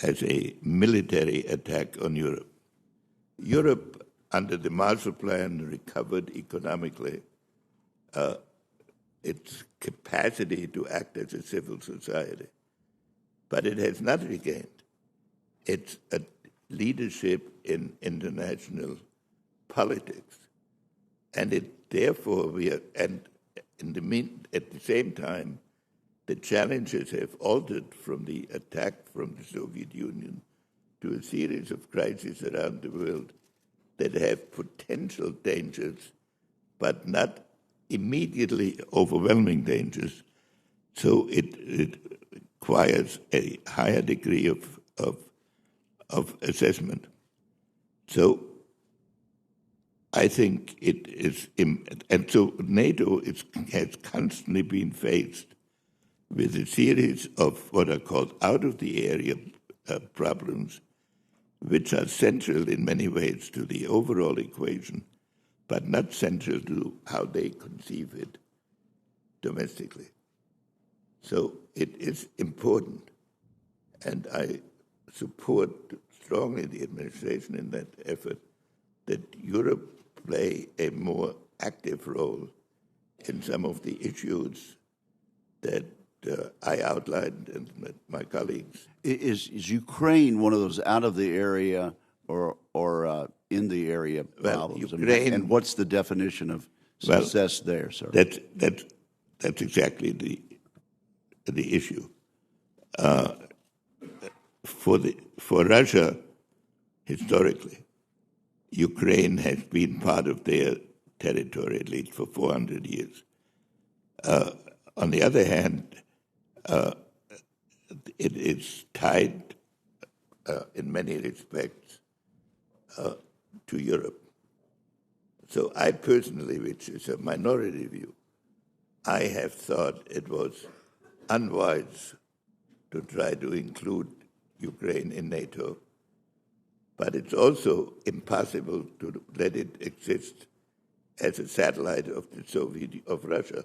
as a military attack on Europe. Europe, under the Marshall Plan, recovered economically. Its capacity to act as a civil society, but it has not regained its leadership in international politics, and it therefore at the same time, the challenges have altered from the attack from the Soviet Union to a series of crises around the world that have potential dangers, but not immediately overwhelming dangers. So it requires a higher degree of assessment. So I think it is, and so NATO has constantly been faced with a series of what are called out-of-the-area problems, which are central in many ways to the overall equation, but not central to how they conceive it domestically. So it is important, and I support strongly the administration in that effort, that Europe play a more active role in some of the issues that I outlined and that my colleagues. Is Ukraine one of those out of the area or in the area problems? Ukraine, and what's the definition of success there, sir? That's exactly the issue. For Russia, historically, Ukraine has been part of their territory at least for 400 years. On the other hand, it is tied in many respects to Europe. So I personally, which is a minority view, I have thought it was unwise to try to include Ukraine in NATO, but it's also impossible to let it exist as a satellite of Russia.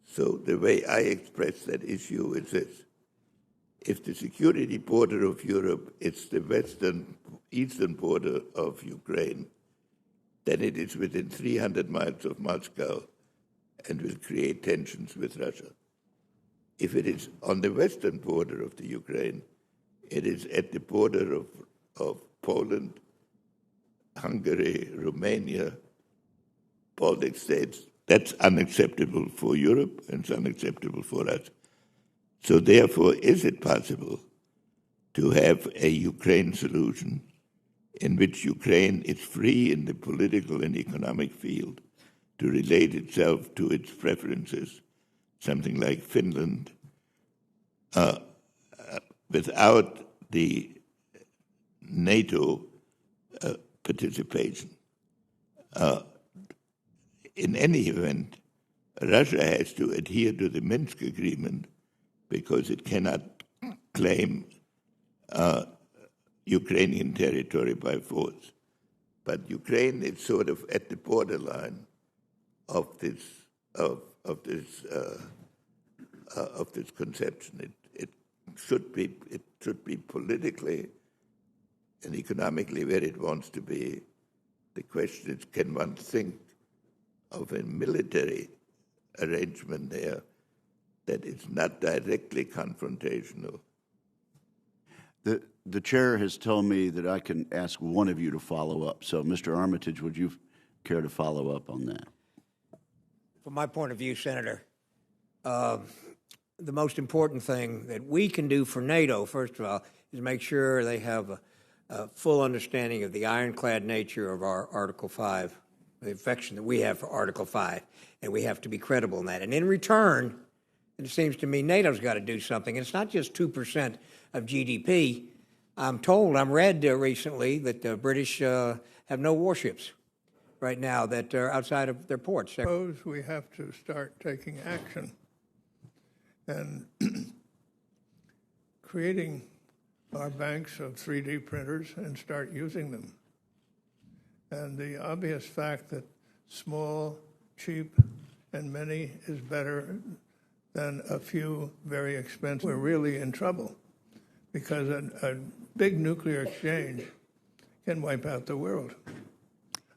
So the way I express that issue is this: if the security border of Europe is the eastern border of Ukraine, then it is within 300 miles of Moscow and will create tensions with Russia. If it is on the western border of the Ukraine, it is at the border of Poland, Hungary, Romania, Baltic states. That's unacceptable for Europe and it's unacceptable for us. So therefore, is it possible to have a Ukraine solution in which Ukraine is free in the political and economic field to relate itself to its preferences, something like Finland, without the NATO participation? In any event, Russia has to adhere to the Minsk agreement because it cannot claim Ukrainian territory by force. But Ukraine is sort of at the borderline of this conception. It should be politically and economically where it wants to be. The question is, can one think of a military arrangement there that is not directly confrontational? The chair has told me that I can ask one of you to follow up. So, Mr. Armitage, would you care to follow up on that? From my point of view, Senator, the most important thing that we can do for NATO, first of all, is make sure they have a full understanding of the ironclad nature of our Article 5 the affection that we have for Article 5, and we have to be credible in that. And in return, it seems to me NATO's got to do something. It's not just 2% of GDP. I'm read recently that the British have no warships right now that are outside of their ports. Suppose we have to start taking action and creating our banks of 3D printers and start using them. And the obvious fact that small, cheap, and many is better than a few very expensive, we're really in trouble because a big nuclear exchange can wipe out the world.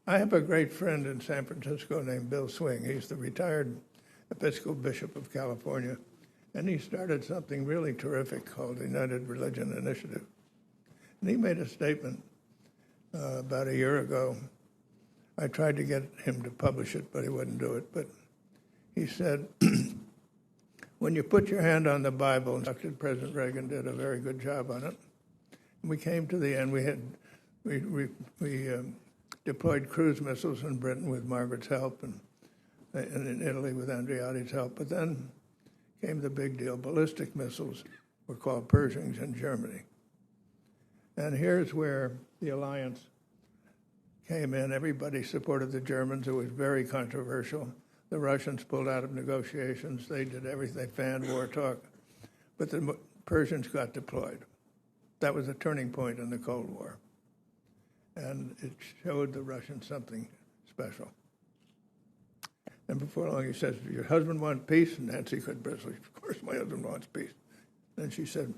I have a great friend in San Francisco named Bill Swing. He's the retired Episcopal Bishop of California, and he started something really terrific called the United Religion Initiative. And he made a statement about a year ago. I tried to get him to publish it, but he wouldn't do it. But he said, when you put your hand on the Bible, and President Reagan did a very good job on it, and we came to the end. We deployed cruise missiles in Britain with Margaret's help, and in Italy with Andreotti's help. But then came the big deal. Ballistic missiles were called Pershings in Germany. And here's where the alliance came in. Everybody supported the Germans. It was very controversial. The Russians pulled out of negotiations. They did everything. They fanned war talk. But the Persians got deployed. That was a turning point in the Cold War. And it showed the Russians something special. And before long, he says, "Your husband wants peace?" And Nancy could bristle. "Of course my husband wants peace." And she said,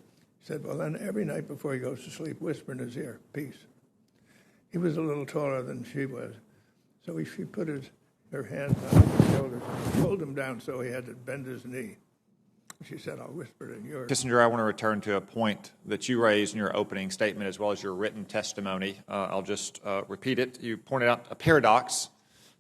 "Well, then every night before he goes to sleep, whisper in his ear, peace." He was a little taller than she was. So she put her hands on his shoulders, pulled him down so he had to bend his knee. She said, "I'll whisper it in yours." Kissinger, I want to return to a point that you raised in your opening statement as well as your written testimony. I'll just repeat it. You pointed out a paradox,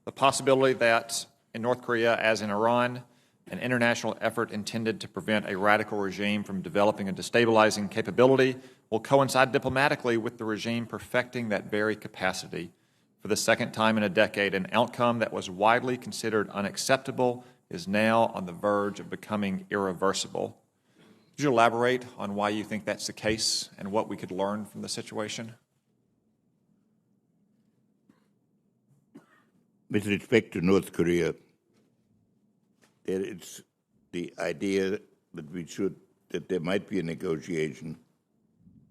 the possibility that in North Korea, as in Iran, an international effort intended to prevent a radical regime from developing a destabilizing capability will coincide diplomatically with the regime perfecting that very capacity. For the second time in a decade, an outcome that was widely considered unacceptable is now on the verge of becoming irreversible. Could you elaborate on why you think that's the case and what we could learn from the situation? With respect to North Korea, there is the idea that there might be a negotiation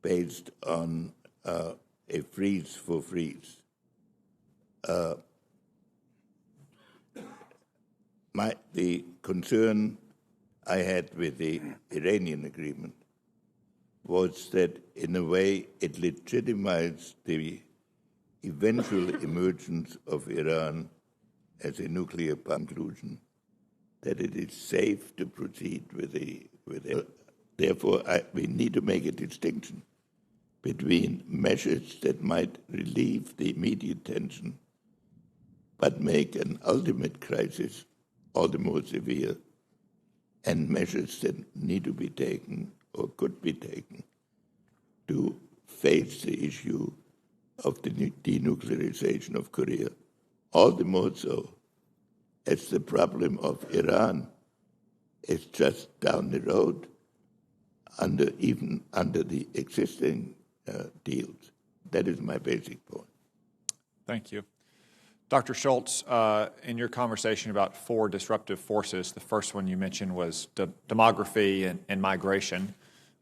based on a freeze for freeze. The concern I had with the Iranian agreement was that, in a way, it legitimized the eventual emergence of Iran as a nuclear conclusion, that it is safe to proceed with it. Therefore, we need to make a distinction between measures that might relieve the immediate tension but make an ultimate crisis all the more severe, and measures that need to be taken or could be taken to face the issue of the denuclearization of Korea, all the more so as the problem of Iran is just down the road even under the existing deals. That is my basic point. Thank you. Dr. Schultz, in your conversation about four disruptive forces, the first one you mentioned was demography and migration.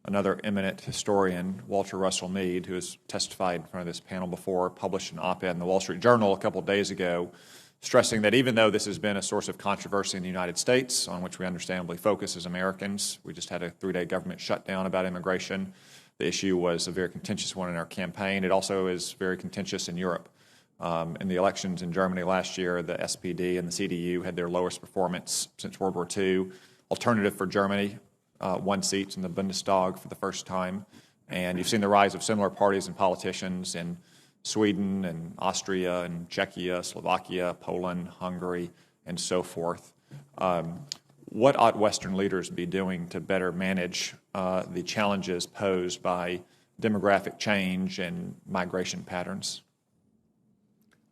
Another eminent historian, Walter Russell Mead, who has testified in front of this panel before, published an op-ed in the Wall Street Journal a couple of days ago, stressing that even though this has been a source of controversy in the United States, on which we understandably focus as Americans, we just had a 3-day government shutdown about immigration. The issue was a very contentious one in our campaign. It also is very contentious in Europe. In the elections in Germany last year, the SPD and the CDU had their lowest performance since World War II. Alternative for Germany won seats in the Bundestag for the first time. And you've seen the rise of similar parties and politicians in Sweden and Austria and Czechia, Slovakia, Poland, Hungary, and so forth. What ought Western leaders be doing to better manage the challenges posed by demographic change and migration patterns?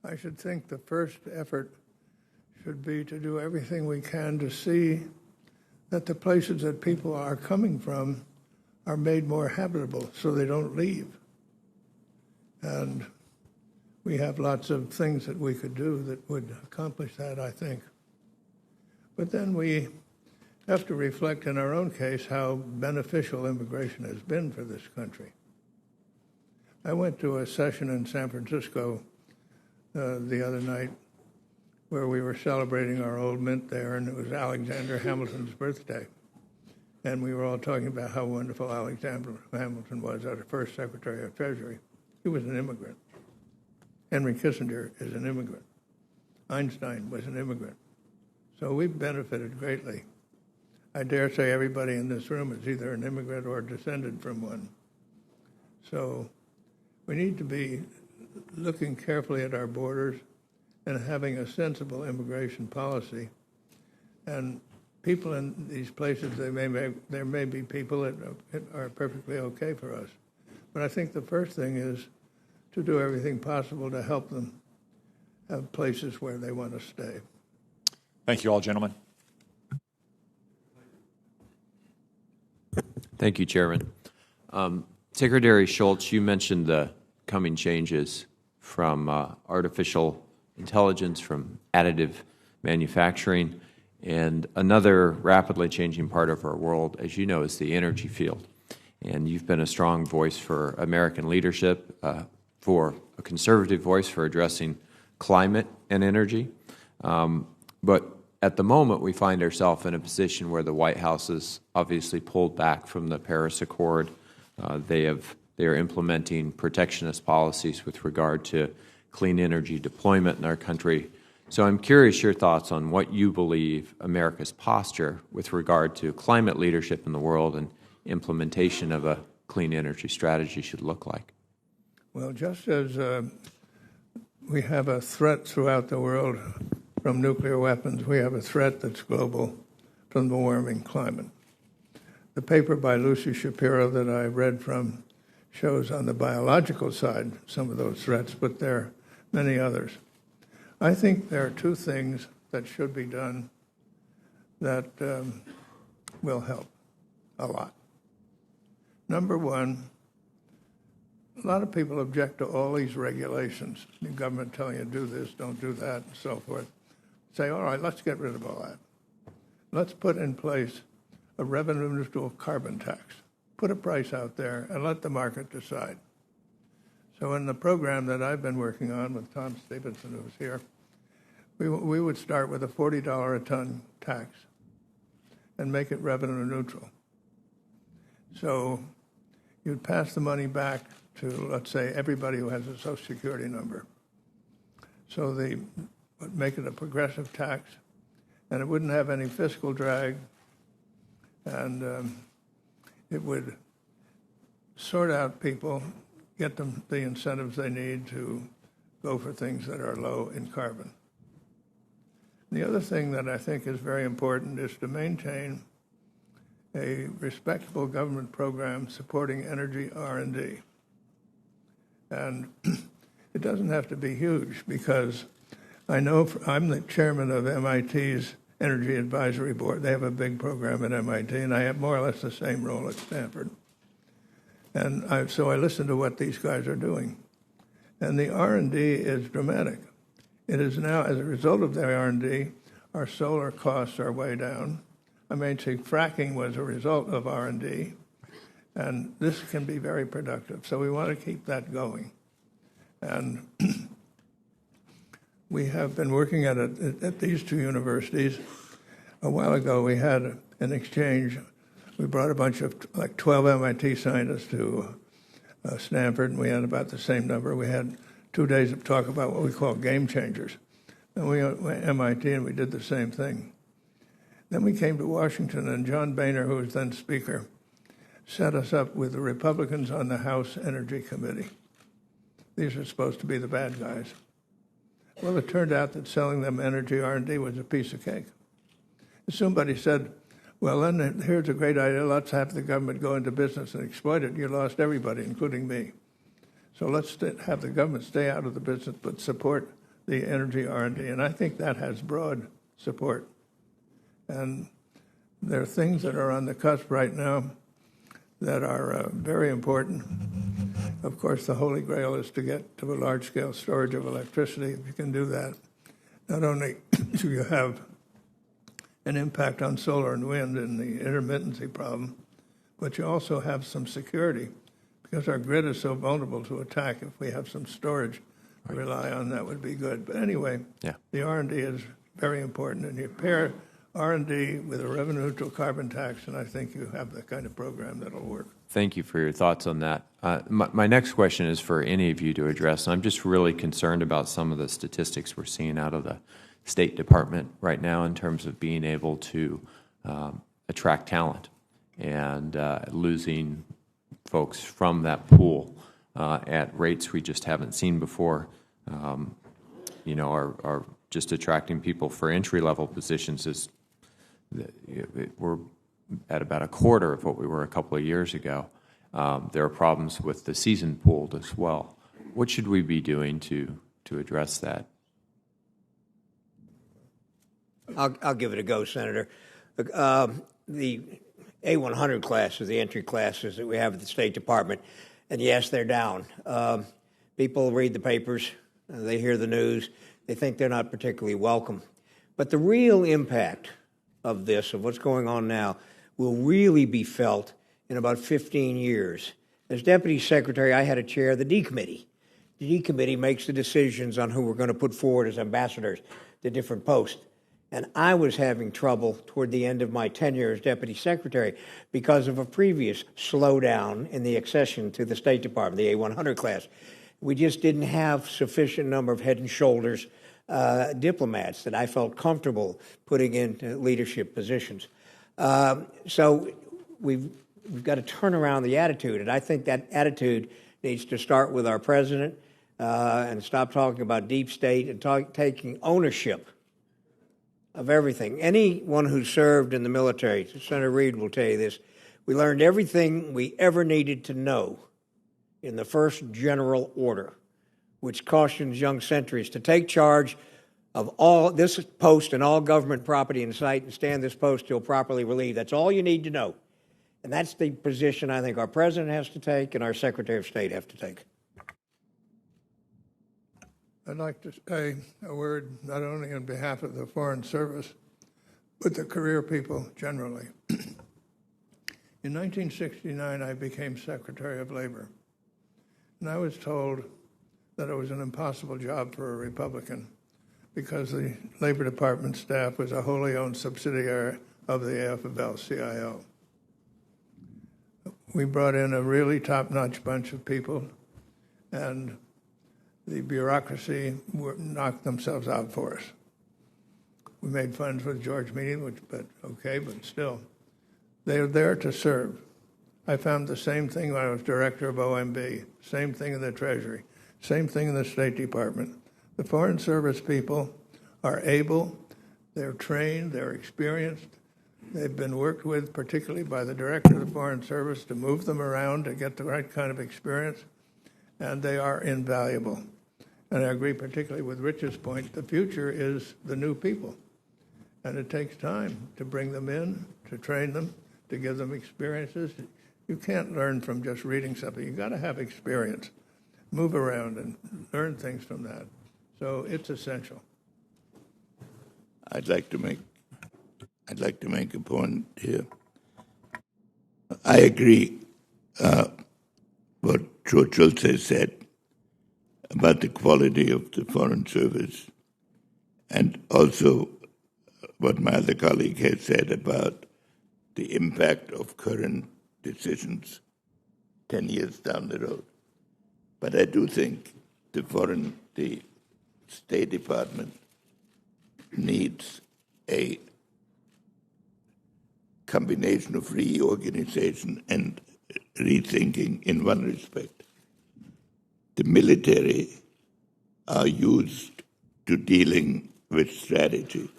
I should think the first effort should be to do everything we can to see that the places that people are coming from are made more habitable so they don't leave. And we have lots of things that we could do that would accomplish that, I think. But then we have to reflect in our own case how beneficial immigration has been for this country. I went to a session in San Francisco the other night where we were celebrating our old mint there, and it was Alexander Hamilton's birthday. And we were all talking about how wonderful Alexander Hamilton was as our first Secretary of Treasury. He was an immigrant. Henry Kissinger is an immigrant. Einstein was an immigrant. So we've benefited greatly. I dare say everybody in this room is either an immigrant or descended from one. So we need to be looking carefully at our borders and having a sensible immigration policy. And people in these places, there may be people that are perfectly okay for us. But I think the first thing is to do everything possible to help them have places where they want to stay. Thank you all, gentlemen. Thank you, Chairman. Secretary Shultz, you mentioned the coming changes from artificial intelligence, from additive manufacturing, and another rapidly changing part of our world, as you know, is the energy field. And you've been a strong voice for American leadership, for a conservative voice for addressing climate and energy. But at the moment, we find ourselves in a position where the White House has obviously pulled back from the Paris Accord. They are implementing protectionist policies with regard to clean energy deployment in our country. So I'm curious your thoughts on what you believe America's posture with regard to climate leadership in the world and implementation of a clean energy strategy should look like. Well, just as we have a threat throughout the world from nuclear weapons, we have a threat that's global from the warming climate. The paper by Lucy Shapiro that I read from shows on the biological side some of those threats, but there are many others. I think there are two things that should be done that will help a lot. Number one, a lot of people object to all these regulations, the government telling you do this, don't do that, and so forth. Say, all right, let's get rid of all that. Let's put in place a revenue-neutral carbon tax. Put a price out there and let the market decide. So in the program that I've been working on with Tom Stevenson, who's here, we would start with a $40 a ton tax and make it revenue neutral. So you'd pass the money back to, let's say, everybody who has a Social Security number. So they would make it a progressive tax, and it wouldn't have any fiscal drag, and it would sort out people, get them the incentives they need to go for things that are low in carbon. The other thing that I think is very important is to maintain a respectable government program supporting energy R&D. And it doesn't have to be huge, because I know I'm the chairman of MIT's Energy Advisory Board. They have a big program at MIT, and I have more or less the same role at Stanford. And so I listen to what these guys are doing. And the R&D is dramatic. It is now, as a result of the R&D, our solar costs are way down. I mean, fracking was a result of R&D, and this can be very productive. So we want to keep that going. And we have been working at it at these two universities. A while ago, we had an exchange. We brought a bunch of, like 12 MIT scientists to Stanford, and we had about the same number. We had 2 days of talk about what we call game changers. And we went to MIT, and we did the same thing. Then we came to Washington, and John Boehner, who was then Speaker, set us up with the Republicans on the House Energy Committee. These are supposed to be the bad guys. Well, it turned out that selling them energy R&D was a piece of cake. Somebody said, well, then here's a great idea. Let's have the government go into business and exploit it. You lost everybody, including me. So let's have the government stay out of the business but support the energy R&D, and I think that has broad support. And there are things that are on the cusp right now that are very important. Of course, the Holy Grail is to get to a large-scale storage of electricity. If you can do that, not only do you have an impact on solar and wind and the intermittency problem, but you also have some security because our grid is so vulnerable to attack. If we have some storage to rely on, that would be good. But anyway, the R&D is very important, and you pair R&D with a revenue-neutral carbon tax, and I think you have the kind of program that will work. Thank you for your thoughts on that. My next question is for any of you to address. I'm just really concerned about some of the statistics we're seeing out of the State Department right now in terms of being able to attract talent and losing folks from that pool at rates we just haven't seen before. Are just attracting people for entry-level positions is we're at about a quarter of what we were a couple of years ago. There are problems with the seasoned pool as well. What should we be doing to address that? I'll give it a go, Senator. The A100 classes, the entry classes that we have at the State Department, and yes, they're down. People read the papers, they hear the news, they think they're not particularly welcome. But the real impact of this, of what's going on now, will really be felt in about 15 years. As Deputy Secretary, I had to chair the D Committee. The D Committee makes the decisions on who we're going to put forward as ambassadors to different posts. And I was having trouble toward the end of my tenure as Deputy Secretary because of a previous slowdown in the accession to the State Department, the A100 class. We just didn't have sufficient number of head and shoulders diplomats that I felt comfortable putting into leadership positions. So we've got to turn around the attitude, and I think that attitude needs to start with our president and stop talking about deep state and taking ownership of everything. Anyone who served in the military, Senator Reid will tell you this, we learned everything we ever needed to know in the first general order, which cautions young sentries to take charge of all this post and all government property in sight and stand this post till properly relieved. That's all you need to know. And that's the position I think our president has to take and our Secretary of State have to take. I'd like to say a word not only on behalf of the Foreign Service, but the career people generally. In 1969, I became Secretary of Labor, and I was told that it was an impossible job for a Republican because the Labor Department staff was a wholly owned subsidiary of the AFL-CIO. We brought in a really top-notch bunch of people, and the bureaucracy knocked themselves out for us. We made friends with George Meany, but still. They were there to serve. I found the same thing when I was director of OMB, same thing in the Treasury, same thing in the State Department. The Foreign Service people are able, they're trained, they're experienced. They've been worked with, particularly by the director of the Foreign Service, to move them around to get the right kind of experience, and they are invaluable. And I agree particularly with Rich's point, the future is the new people. And it takes time to bring them in, to train them, to give them experiences. You can't learn from just reading something. You've got to have experience. Move around and learn things from that. So it's essential. I'd like to make a point here. I agree what George Schultz has said about the quality of the Foreign Service, and also what my other colleague has said about the impact of current decisions 10 years down the road. But I do think the State Department needs a combination of reorganization and rethinking in one respect. The military are used to dealing with strategy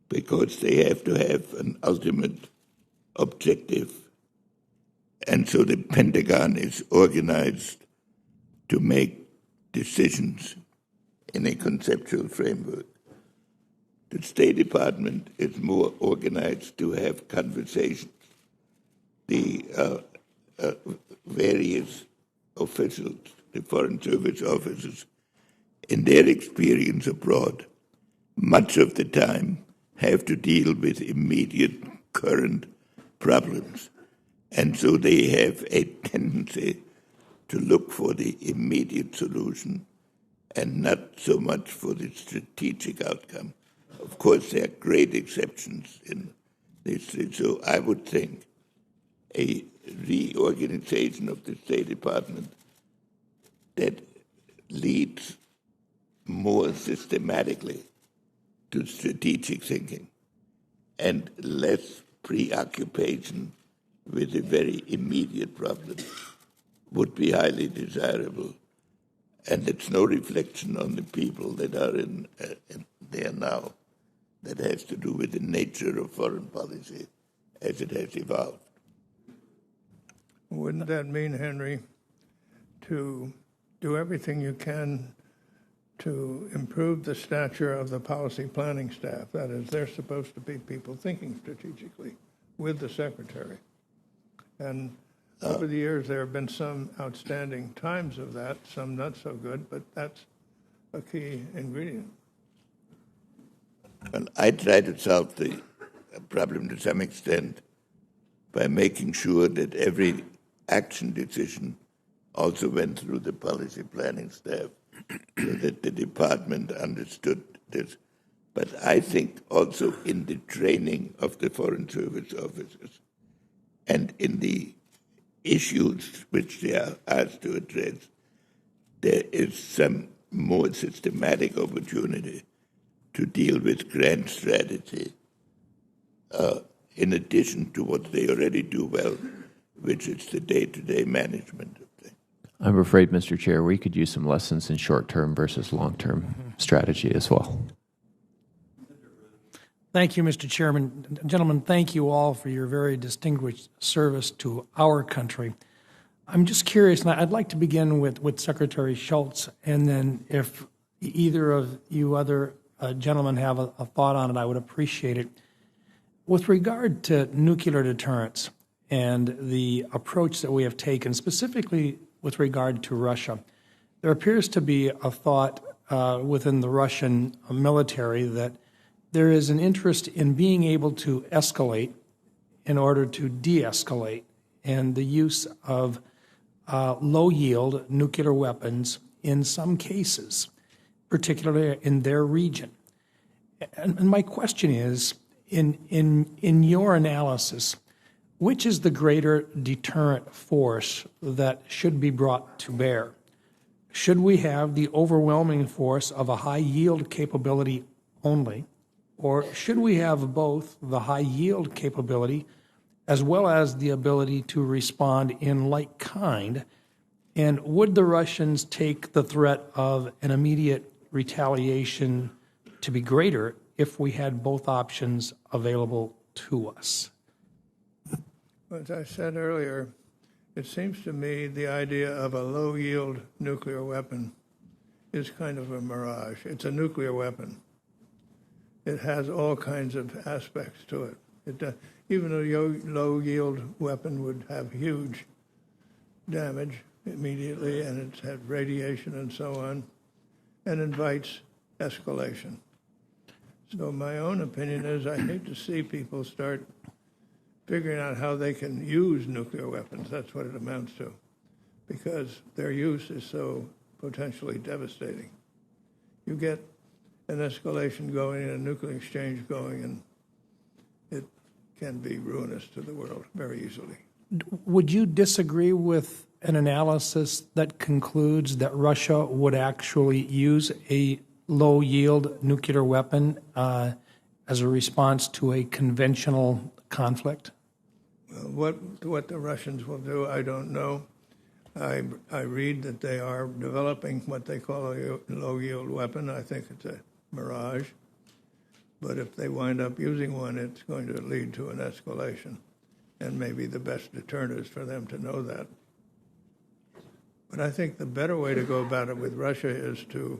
because they have to have an ultimate objective. And so the Pentagon is organized to make decisions in a conceptual framework. The State Department is more organized to have conversations. The various officials, the Foreign Service officers, in their experience abroad, much of the time have to deal with immediate current problems. And so they have a tendency to look for the immediate solution and not so much for the strategic outcome. Of course, there are great exceptions in this. So I would think a reorganization of the State Department that leads more systematically to strategic thinking and less preoccupation with a very immediate problem would be highly desirable. And it's no reflection on the people that are in there now. That has to do with the nature of foreign policy as it has evolved. Wouldn't that mean, Henry, to do everything you can to improve the stature of the policy planning staff? That is, they're supposed to be people thinking strategically with the secretary. And over the years, there have been some outstanding times of that, some not so good, but that's a key ingredient. Well, I try to solve the problem to some extent by making sure that every action decision also went through the policy planning staff so that the department understood this. But I think also in the training of the Foreign Service officers and in the issues which they are asked to address, there is some more systematic opportunity to deal with grand strategy in addition to what they already do well, which is the day-to-day management of things. I'm afraid, Mr. Chair, we could use some lessons in short-term versus long-term strategy as well. Thank you, Mr. Chairman. Gentlemen, thank you all for your very distinguished service to our country. I'm just curious, and I'd like to begin with Secretary Shultz, and then if either of you other gentlemen have a thought on it, I would appreciate it. With regard to nuclear deterrence and the approach that we have taken, specifically with regard to Russia, there appears to be a thought within the Russian military that there is an interest in being able to escalate in order to de-escalate, and the use of low-yield nuclear weapons in some cases, particularly in their region. And my question is, in your analysis, which is the greater deterrent force that should be brought to bear? Should we have the overwhelming force of a high-yield capability only, or should we have both the high-yield capability as well as the ability to respond in like kind? And would the Russians take the threat of an immediate retaliation to be greater if we had both options available to us? As I said earlier, it seems to me the idea of a low-yield nuclear weapon is kind of a mirage. It's a nuclear weapon. It has all kinds of aspects to it. Even a low-yield weapon would have huge damage immediately, and it's had radiation and so on, and invites escalation. So my own opinion is I hate to see people start figuring out how they can use nuclear weapons. That's what it amounts to, because their use is so potentially devastating. You get an escalation going and a nuclear exchange going, and it can be ruinous to the world very easily. Would you disagree with an analysis that concludes that Russia would actually use a low-yield nuclear weapon as a response to a conventional conflict? Well, what the Russians will do, I don't know. I read that they are developing what they call a low-yield weapon. I think it's a mirage. But if they wind up using one, it's going to lead to an escalation. And maybe the best deterrent is for them to know that. But I think the better way to go about it with Russia is to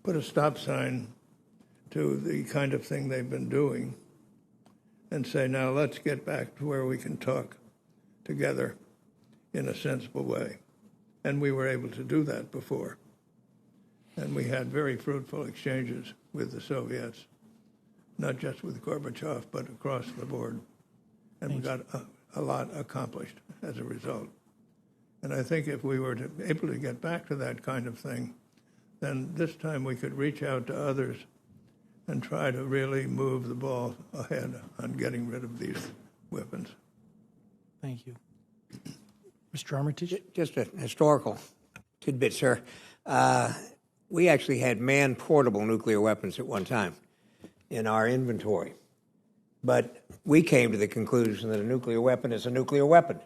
put a stop sign to the kind of thing they've been doing and say, now let's get back to where we can talk together in a sensible way. And we were able to do that before. And we had very fruitful exchanges with the Soviets, not just with Gorbachev, but across the board. And we got a lot accomplished as a result. And I think if we were able to get back to that kind of thing, then this time we could reach out to others and try to really move the ball ahead on getting rid of these weapons. Thank you. Mr. Armitage? Just a historical tidbit, sir. We actually had man-portable nuclear weapons at one time in our inventory. But we came to the conclusion that a nuclear weapon is a nuclear weapon.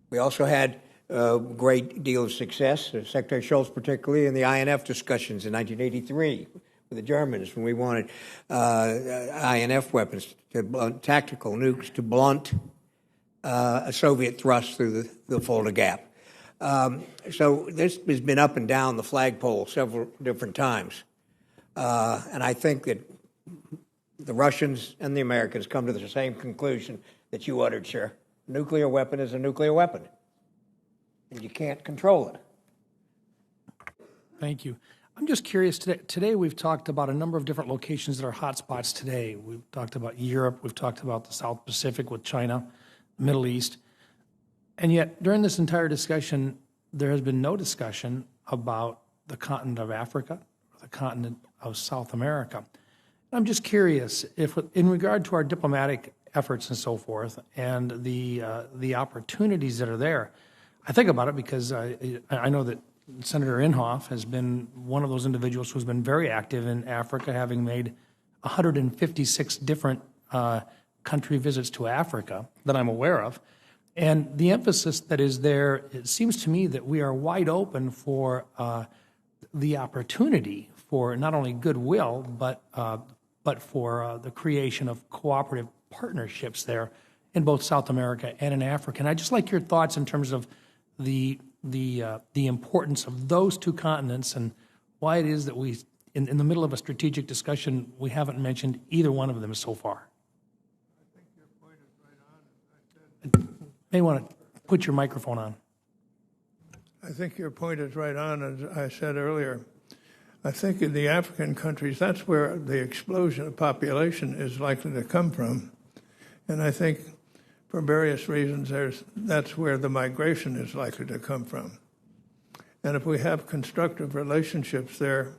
We also had a great deal of success, Secretary Shultz particularly, in the INF discussions in 1983 with the Germans when we wanted INF weapons, to blunt, tactical nukes, to blunt a Soviet thrust through the Fulda Gap. So this has been up and down the flagpole several different times. And I think that the Russians and the Americans come to the same conclusion that you uttered, sir. A nuclear weapon is a nuclear weapon, and you can't control it. Thank you. I'm just curious, today we've talked about a number of different locations that are hotspots today. We've talked about Europe, we've talked about the South Pacific with China, the Middle East, and yet during this entire discussion, there has been no discussion about the continent of Africa or the continent of South America. I'm just curious if, in regard to our diplomatic efforts and so forth, and the opportunities that are there, I think about it because I know that Senator Inhofe has been one of those individuals who's been very active in Africa, having made 156 different country visits to Africa that I'm aware of. And the emphasis that is there, it seems to me that we are wide open for the opportunity for not only goodwill, but for the creation of cooperative partnerships there in both South America and in Africa. And I'd just like your thoughts in terms of the importance of those two continents and why it is that we, in the middle of a strategic discussion, we haven't mentioned either one of them so far. I think your point is right on. May want to put your microphone on. I think your point is right on, as I said earlier. I think in the African countries, that's where the explosion of population is likely to come from. And I think for various reasons, that's where the migration is likely to come from. And if we have constructive relationships there,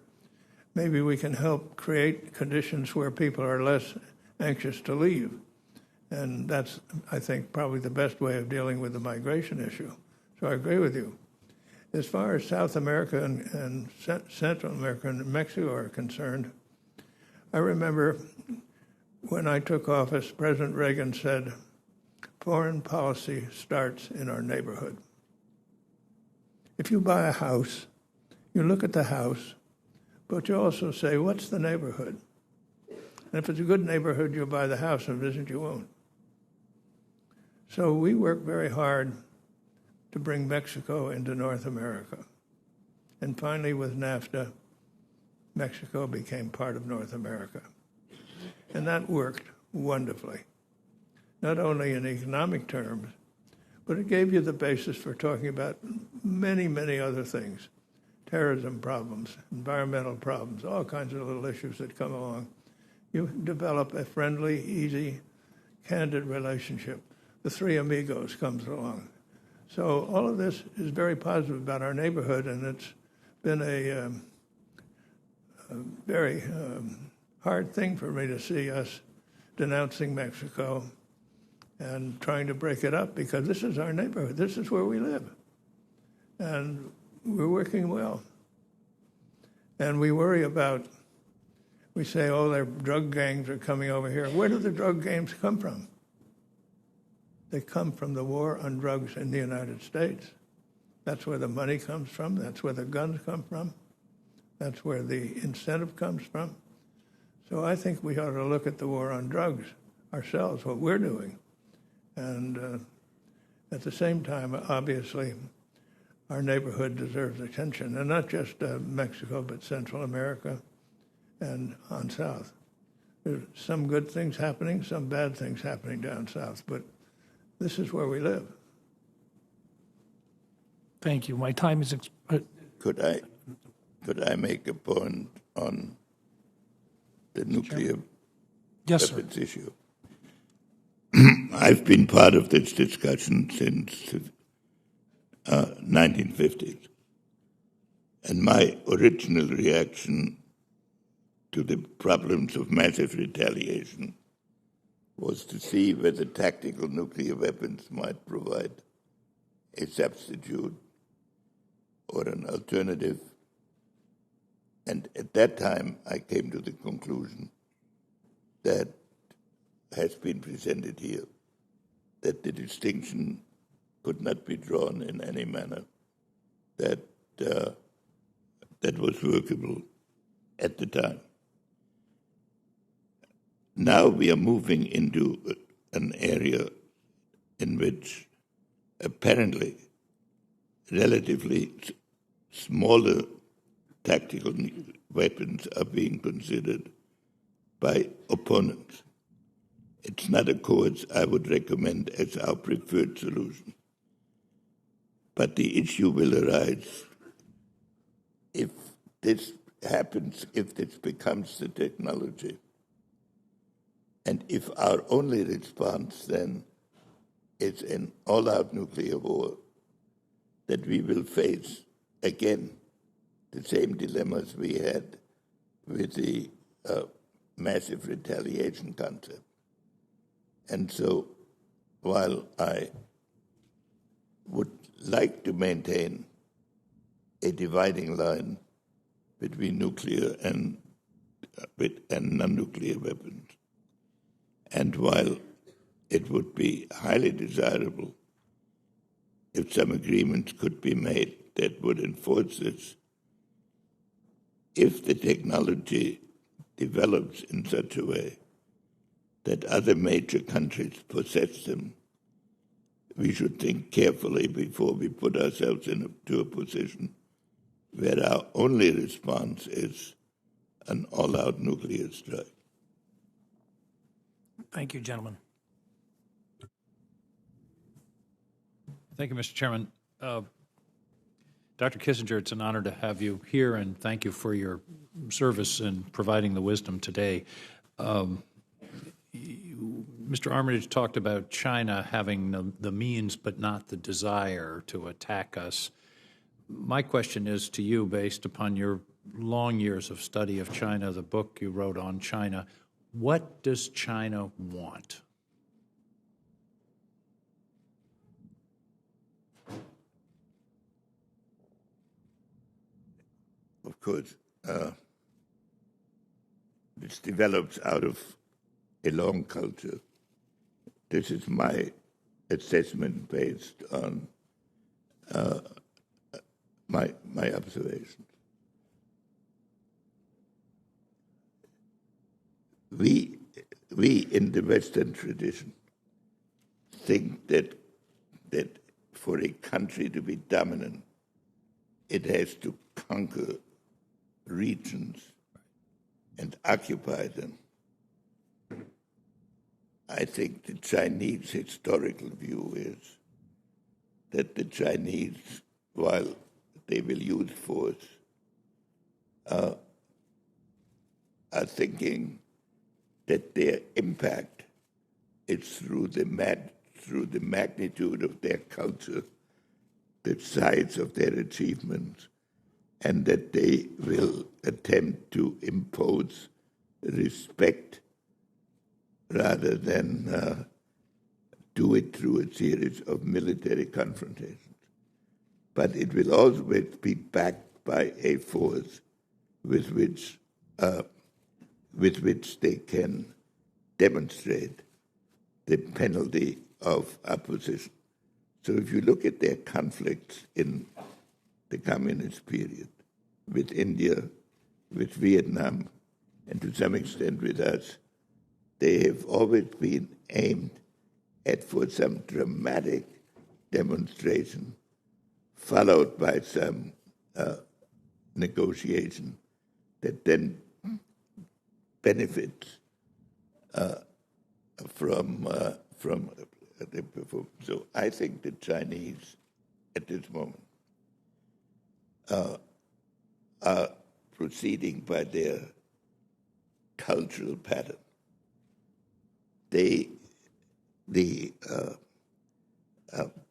maybe we can help create conditions where people are less anxious to leave. And that's, I think, probably the best way of dealing with the migration issue. So I agree with you. As far as South America and Central America and Mexico are concerned, I remember when I took office, President Reagan said, foreign policy starts in our neighborhood. If you buy a house, you look at the house, but you also say, what's the neighborhood? And if it's a good neighborhood, you'll buy the house, and if it isn't, you won't. So we work very hard to bring Mexico into North America. And finally, with NAFTA, Mexico became part of North America. And that worked wonderfully, not only in economic terms, but it gave you the basis for talking about many, many other things, terrorism problems, environmental problems, all kinds of little issues that come along. You develop a friendly, easy, candid relationship. The Three Amigos comes along. So all of this is very positive about our neighborhood, and it's been a very hard thing for me to see us denouncing Mexico and trying to break it up, because this is our neighborhood. This is where we live. And we're working well. And we worry about, we say, oh, their drug gangs are coming over here. Where do the drug gangs come from? They come from the war on drugs in the United States. That's where the money comes from. That's where the guns come from. That's where the incentive comes from. So I think we ought to look at the war on drugs ourselves, what we're doing. And at the same time, obviously, our neighborhood deserves attention, and not just Mexico, but Central America and on south. There's some good things happening, some bad things happening down south, but this is where we live. Thank you. My time is Could I make a point on the nuclear yes, sir. weapons issue? I've been part of this discussion since 1950s. And my original reaction to the problems of massive retaliation was to see whether tactical nuclear weapons might provide a substitute or an alternative. And at that time, I came to the conclusion that has been presented here, that the distinction could not be drawn in any manner that that was workable at the time. Now we are moving into an area in which apparently relatively smaller tactical weapons are being considered by opponents. It's not a course I would recommend as our preferred solution. But the issue will arise if this happens, if this becomes the technology, and if our only response then is an all-out nuclear war, that we will face again the same dilemmas we had with the massive retaliation concept. And so while I would like to maintain a dividing line between nuclear and non-nuclear weapons, and while it would be highly desirable if some agreements could be made that would enforce this, if the technology develops in such a way that other major countries possess them, we should think carefully before we put ourselves into a position where our only response is an all-out nuclear strike. Thank you, gentlemen. Thank you, Mr. Chairman. Dr. Kissinger, it's an honor to have you here, and thank you for your service in providing the wisdom today. Mr. Armitage talked about China having the means but not the desire to attack us. My question is to you, based upon your long years of study of China, the book you wrote on China, what does China want? Of course, this develops out of a long culture. This is my assessment based on my observations. We in the Western tradition think that for a country to be dominant, it has to conquer regions and occupy them. I think the Chinese historical view is that the Chinese, while they will use force, are thinking that their impact is through the magnitude of their culture, the size of their achievements, and that they will attempt to impose respect rather than do it through a series of military confrontations. But it will always be backed by a force with which they can demonstrate the penalty of opposition. So if you look at their conflicts in the communist period with India, with Vietnam, and to some extent with us, they have always been aimed at for some dramatic demonstration followed by some negotiation that then benefits from the performance. So I think the Chinese, at this moment, are proceeding by their cultural pattern. The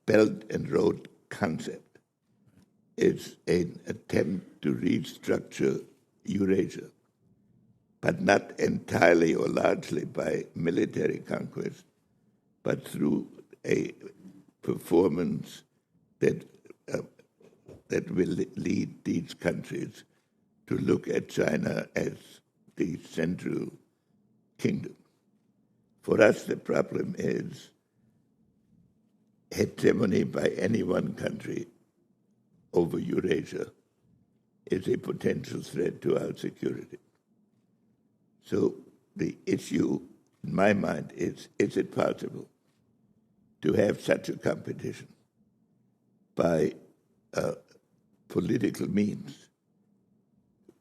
Belt and Road concept is an attempt to restructure Eurasia, but not entirely or largely by military conquest, but through a performance that will lead these countries to look at China as the central kingdom. For us, the problem is hegemony by any one country over Eurasia is a potential threat to our security. So the issue, in my mind, is it possible to have such a competition by political means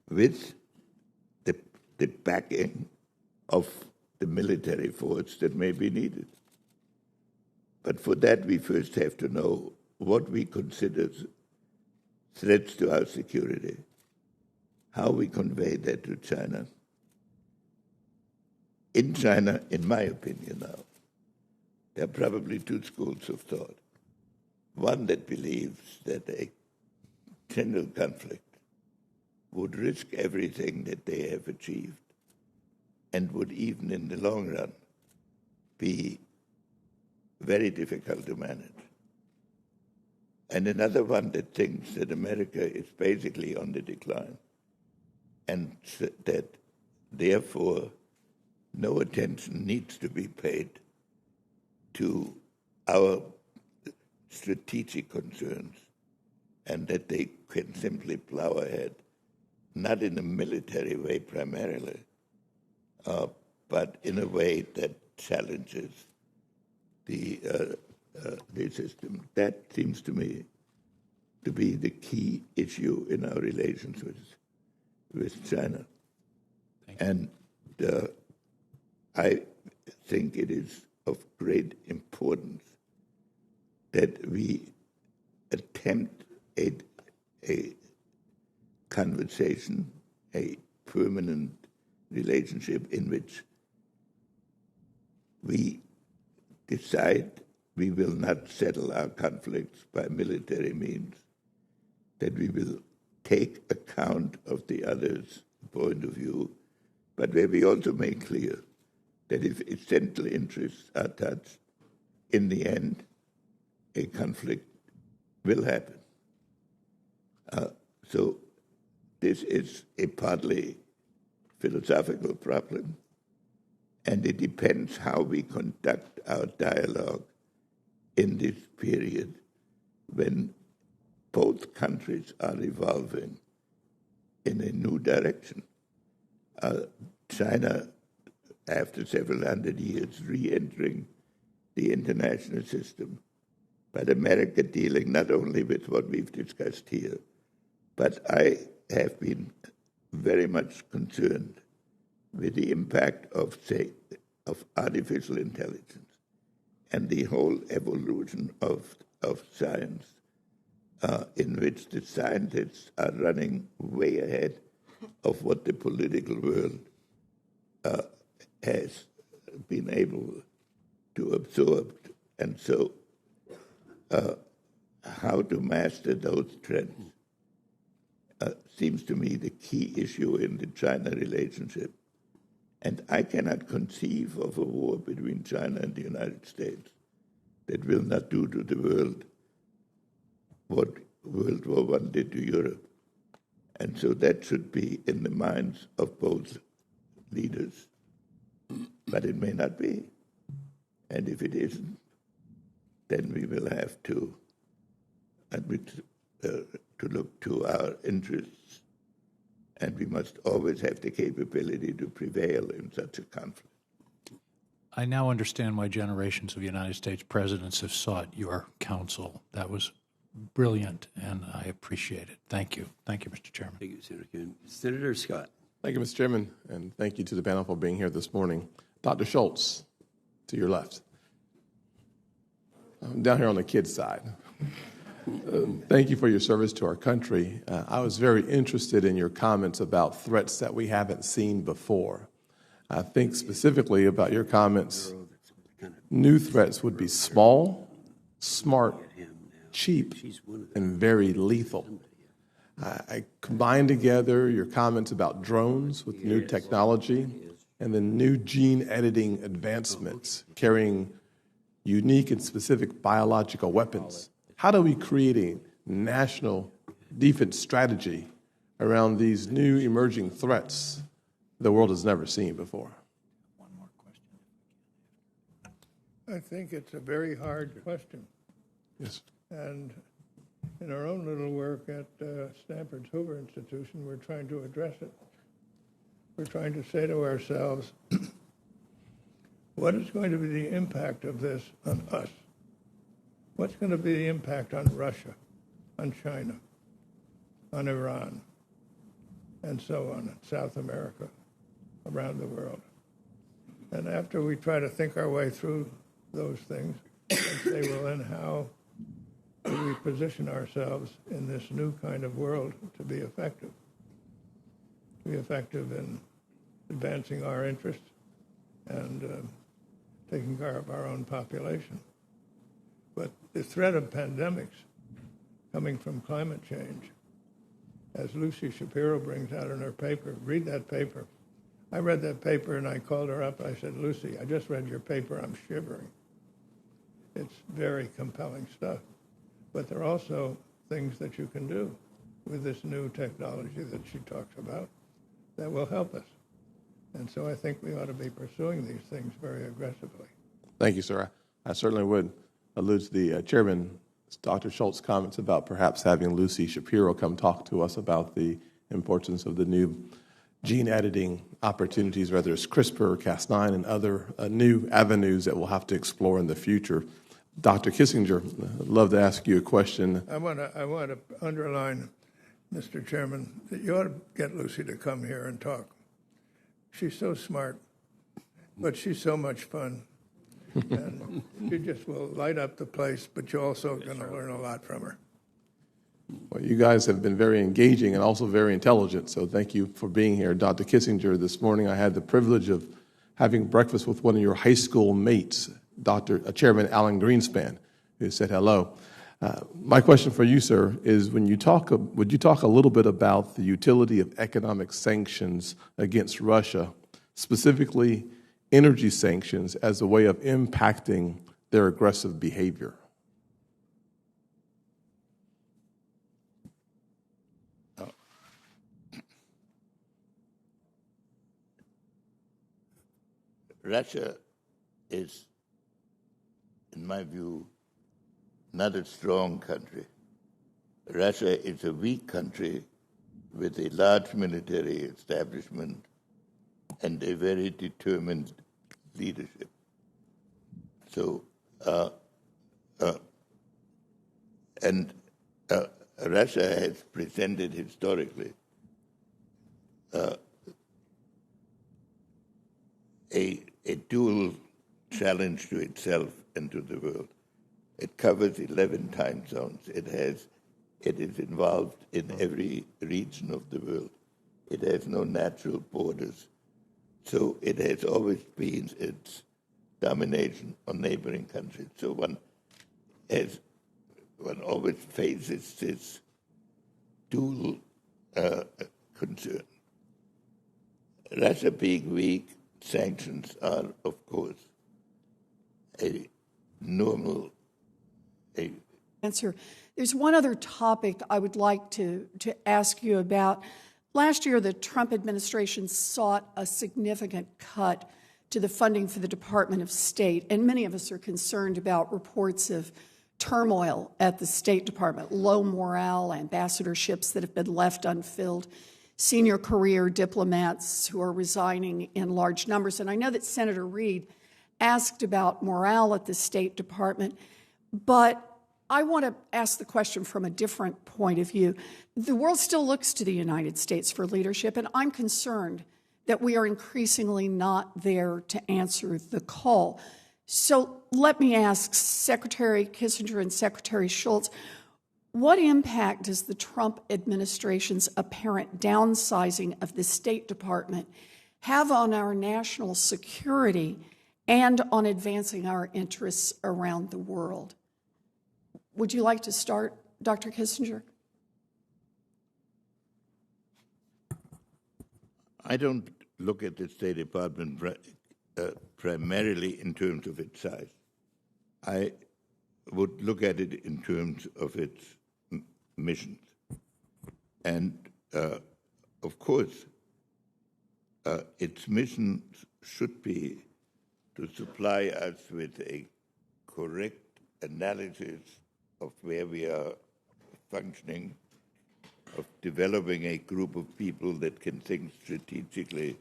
with the backing of the military force that may be needed? But for that, we first have to know what we consider threats to our security, how we convey that to China. In China, in my opinion now, there are probably two schools of thought. One that believes that a general conflict would risk everything that they have achieved and would even in the long run be very difficult to manage. And another one that thinks that America is basically on the decline and that therefore no attention needs to be paid to our strategic concerns and that they can simply plow ahead, not in a military way primarily, but in a way that challenges the system. That seems to me to be the key issue in our relations with China. And I think it is of great importance that we attempt a conversation, a permanent relationship in which we decide we will not settle our conflicts by military means, that we will take account of the other's point of view, but where we also make clear that if essential interests are touched, in the end, a conflict will happen. So this is a partly philosophical problem, and it depends how we conduct our dialogue in this period when both countries are evolving in a new direction. China, after several hundred years, re-entering the international system, but America dealing not only with what we've discussed here, but I have been very much concerned with the impact of artificial intelligence and the whole evolution of science, in which the scientists are running way ahead of what the political world has been able to absorb. And so how to master those trends seems to me the key issue in the China relationship. And I cannot conceive of a war between China and the United States that will not do to the world what World War I did to Europe. And so that should be in the minds of both leaders. But it may not be. And if it isn't, then we will have to look to our interests. And we must always have the capability to prevail in such a conflict. I now understand why generations of United States presidents have sought your counsel. That was brilliant, and I appreciate it. Thank you. Thank you, Mr. Chairman. Thank you, Senator Kuhn. Senator Scott. Thank you, Mr. Chairman, and thank you to the panel for being here this morning. Dr. Schultz, to your left. I'm down here on the kids' side. Thank you for your service to our country. I was very interested in your comments about threats that we haven't seen before. I think specifically about your comments, new threats would be small, smart, cheap, and very lethal. I combined together your comments about drones with new technology and the new gene editing advancements carrying unique and specific biological weapons. How do we create a national defense strategy around these new emerging threats the world has never seen before? I think it's a very hard question. Yes. And in our own little work at Stanford's Hoover Institution, we're trying to address it. We're trying to say to ourselves, what is going to be the impact of this on us? What's going to be the impact on Russia, on China, on Iran, and so on, South America, around the world? And after we try to think our way through those things, and say, well, then how do we position ourselves in this new kind of world to be effective? To be effective in advancing our interests and taking care of our own population. But the threat of pandemics coming from climate change, as Lucy Shapiro brings out in her paper, read that paper. I read that paper and I called her up. I said, Lucy, I just read your paper. I'm shivering. It's very compelling stuff. But there are also things that you can do with this new technology that she talks about that will help us. And so I think we ought to be pursuing these things very aggressively. Thank you, sir. I certainly would allude to the chairman, Dr. Schultz's comments about perhaps having Lucy Shapiro come talk to us about the importance of the new gene editing opportunities, whether it's CRISPR or Cas9 and other new avenues that we'll have to explore in the future. Dr. Kissinger, I'd love to ask you a question. I want to underline, Mr. Chairman, that you ought to get Lucy to come here and talk. She's so smart, but she's so much fun. And she just will light up the place, but you're also going to learn a lot from her. Well, you guys have been very engaging and also very intelligent, so thank you for being here. Dr. Kissinger, this morning I had the privilege of having breakfast with one of your high school mates, Chairman Alan Greenspan, who said hello. My question for you, sir, is would you talk a little bit about the utility of economic sanctions against Russia, specifically energy sanctions, as a way of impacting their aggressive behavior? Russia is, in my view, not a strong country. Russia is a weak country with a large military establishment and a very determined leadership. So, Russia has presented historically a dual challenge to itself and to the world. It covers 11 time zones. It is involved in every region of the world. It has no natural borders. So it has always been its domination on neighboring countries. So one always faces this dual concern. Russia being weak, sanctions are, of course, a normal answer. There's one other topic I would like to ask you about. Last year, the Trump administration sought a significant cut to the funding for the Department of State, and many of us are concerned about reports of turmoil at the State Department, low morale, ambassadorships that have been left unfilled, senior career diplomats who are resigning in large numbers. And I know that Senator Reid asked about morale at the State Department, but I want to ask the question from a different point of view. The world still looks to the United States for leadership, and I'm concerned that we are increasingly not there to answer the call. So let me ask Secretary Kissinger and Secretary Shultz, what impact does the Trump administration's apparent downsizing of the State Department have on our national security and on advancing our interests around the world? Would you like to start, Dr. Kissinger? I don't look at the State Department primarily in terms of its size. I would look at it in terms of its missions. And, of course, its missions should be to supply us with a correct analysis of where we are functioning, of developing a group of people that can think strategically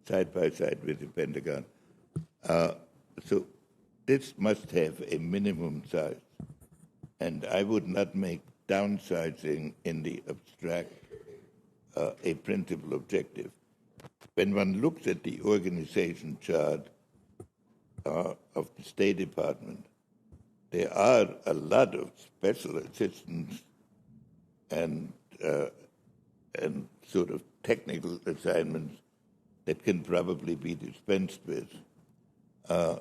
side by side with the Pentagon. So this must have a minimum size. And I would not make downsizing in the abstract a principal objective. When one looks at the organization chart of the State Department, there are a lot of special assistants and sort of technical assignments that can probably be dispensed with. I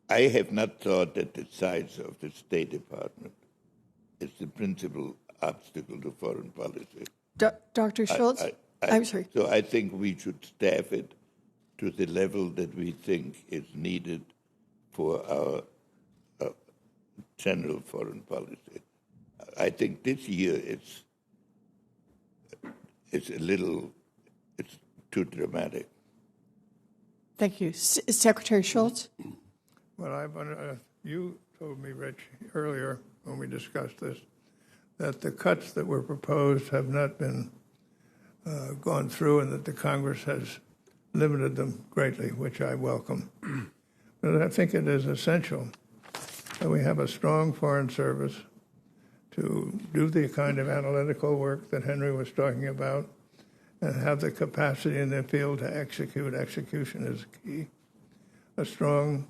have not thought that the size of the State Department is the principal obstacle to foreign policy. Dr. Shultz? I'm sorry. So I think we should staff it to the level that we think is needed for our general foreign policy. I think this year it's too dramatic. Thank you. Secretary Shultz? Well, you told me, Rich, earlier when we discussed this, that the cuts that were proposed have not been gone through and that the Congress has limited them greatly, which I welcome. But I think it is essential that we have a strong foreign service to do the kind of analytical work that Henry was talking about and have the capacity in the field to execute. Execution is key. A strong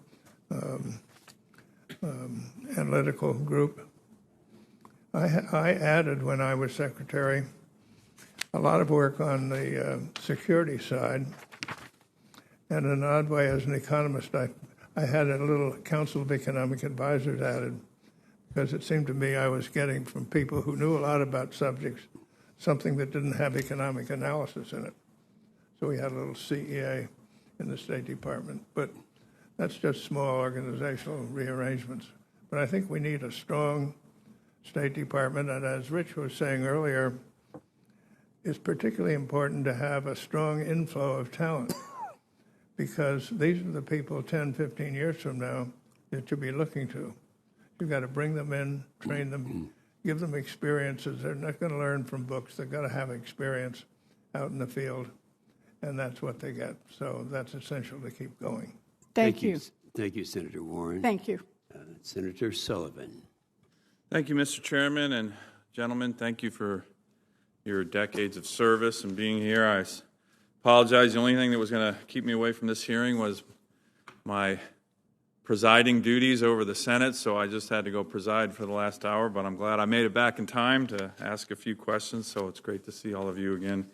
analytical group. I added, when I was secretary, a lot of work on the security side. And in an odd way, as an economist, I had a little Council of Economic Advisors added, because it seemed to me I was getting from people who knew a lot about subjects something that didn't have economic analysis in it. So we had a little CEA in the State Department. But that's just small organizational rearrangements. But I think we need a strong State Department. And as Rich was saying earlier, it's particularly important to have a strong inflow of talent, because these are the people 10, 15 years from now that you'll be looking to. You've got to bring them in, train them, give them experiences. They're not going to learn from books. They've got to have experience out in the field, and that's what they get. So that's essential to keep going. Thank you. Thank you, Senator Warren. Thank you. Senator Sullivan. Thank you, Mr. Chairman, and gentlemen, thank you for your decades of service and being here. I apologize. The only thing that was going to keep me away from this hearing was my presiding duties over the Senate, so I just had to go preside for the last hour, but I'm glad I made it back in time to ask a few questions, so it's great to see all of you again.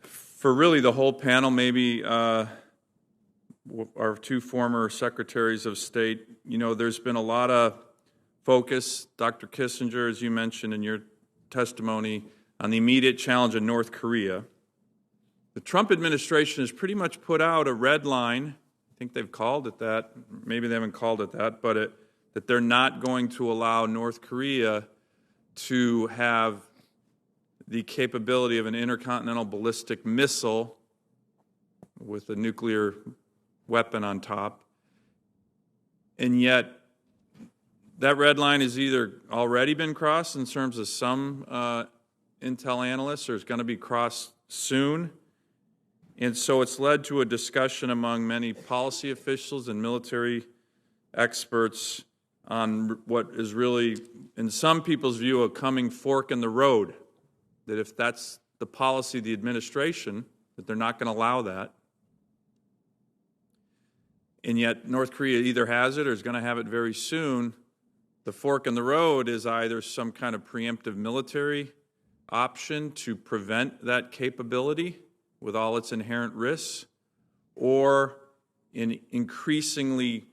For really the whole panel, maybe our two former secretaries of state, you know, there's been a lot of focus, Dr. Kissinger, as you mentioned in your testimony, on the immediate challenge in North Korea. The Trump administration has pretty much put out a red line. I think they've called it that. Maybe they haven't called it that, but that they're not going to allow North Korea to have the capability of an intercontinental ballistic missile with a nuclear weapon on top. And yet, that red line has either already been crossed in terms of some intel analysts, or is going to be crossed soon. And so it's led to a discussion among many policy officials and military experts on what is really, in some people's view, a coming fork in the road, that if that's the policy of the administration, that they're not going to allow that. And yet North Korea either has it or is going to have it very soon. The fork in the road is either some kind of preemptive military option to prevent that capability with all its inherent risks, or an increasingly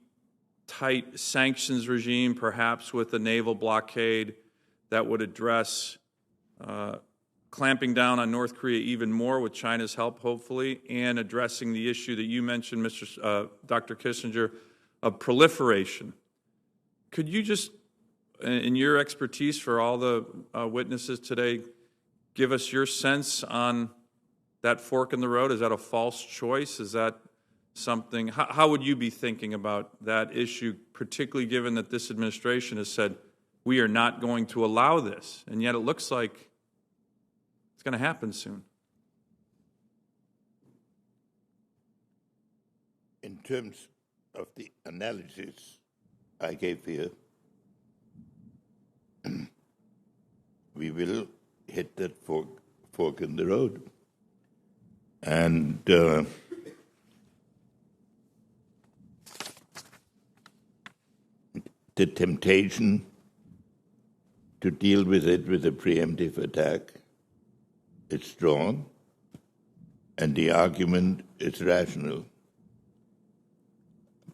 tight sanctions regime, perhaps with a naval blockade that would address clamping down on North Korea even more with China's help, hopefully, and addressing the issue that you mentioned, Dr. Kissinger, of proliferation. Could you just, in your expertise for all the witnesses today, give us your sense on that fork in the road? Is that a false choice? Is that something, how would you be thinking about that issue, particularly given that this administration has said, we are not going to allow this, and yet it looks like it's going to happen soon? In terms of the analysis I gave here, we will hit that fork in the road. And the temptation to deal with it with a preemptive attack is strong, and the argument is rational.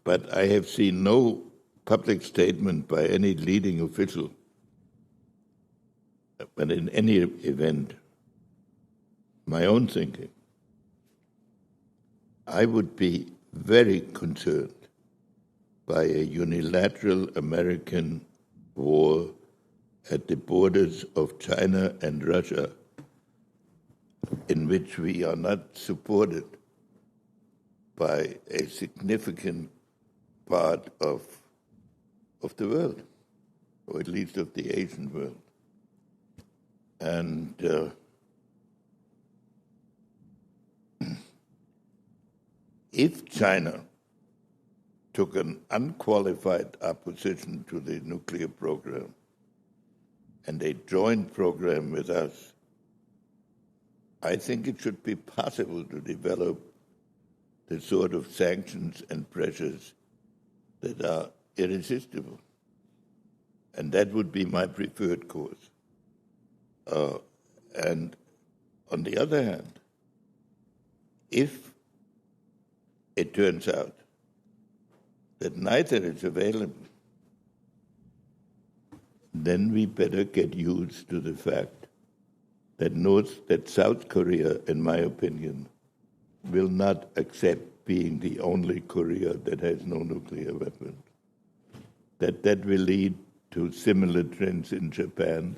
But I have seen no public statement by any leading official, but in any event, my own thinking, I would be very concerned by a unilateral American war at the borders of China and Russia, in which we are not supported by a significant part of the world, or at least of the Asian world. And if China took an unqualified opposition to the nuclear program and a joint program with us, I think it should be possible to develop the sort of sanctions and pressures that are irresistible. And that would be my preferred course. And on the other hand, if it turns out that neither is available, then we better get used to the fact that South Korea, in my opinion, will not accept being the only Korea that has no nuclear weapons. That will lead to similar trends in Japan,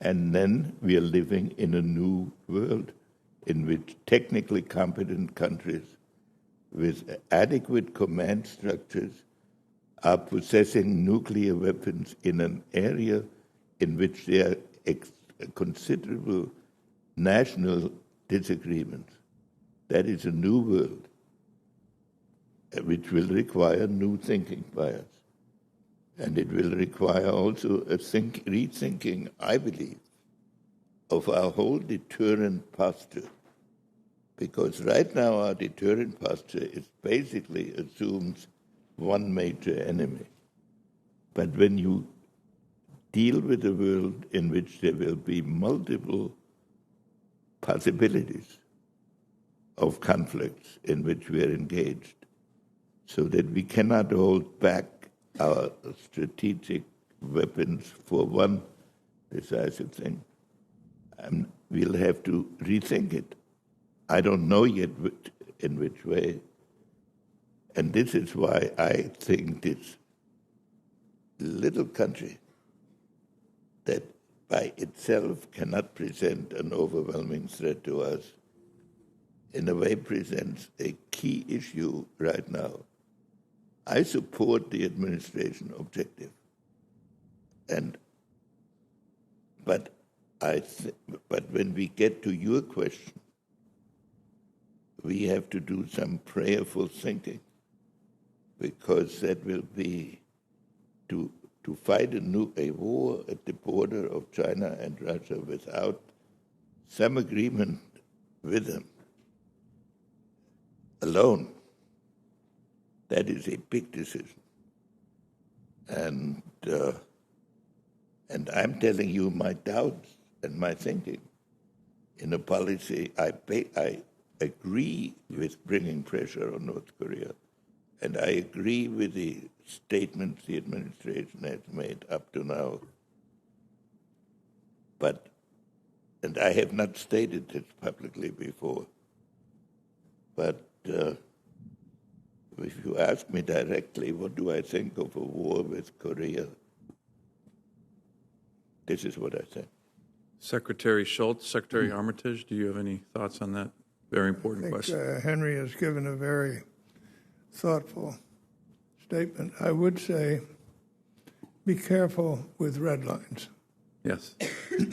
and then we are living in a new world in which technically competent countries with adequate command structures are possessing nuclear weapons in an area in which there are considerable national disagreements. That is a new world, which will require new thinking by us. And it will require also a rethinking, I believe, of our whole deterrent posture. Because right now our deterrent posture is basically assumes one major enemy. But when you deal with a world in which there will be multiple possibilities of conflicts in which we are engaged, so that we cannot hold back our strategic weapons for one decisive thing, we'll have to rethink it. I don't know yet in which way. And this is why I think this little country that by itself cannot present an overwhelming threat to us, in a way presents a key issue right now. I support the administration objective, but when we get to your question, we have to do some prayerful thinking because that will be to fight a war at the border of China and Russia without some agreement with them alone. That is a big decision. And I'm telling you my doubts and my thinking in a policy. I agree with bringing pressure on North Korea, and I agree with the statements the administration has made up to now. And I have not stated this publicly before, but if you ask me directly, what do I think of a war with Korea? This is what I think. Secretary Shultz, Secretary Armitage, do you have any thoughts on that very important question? Henry has given a very thoughtful statement. I would say be careful with red lines. Yes.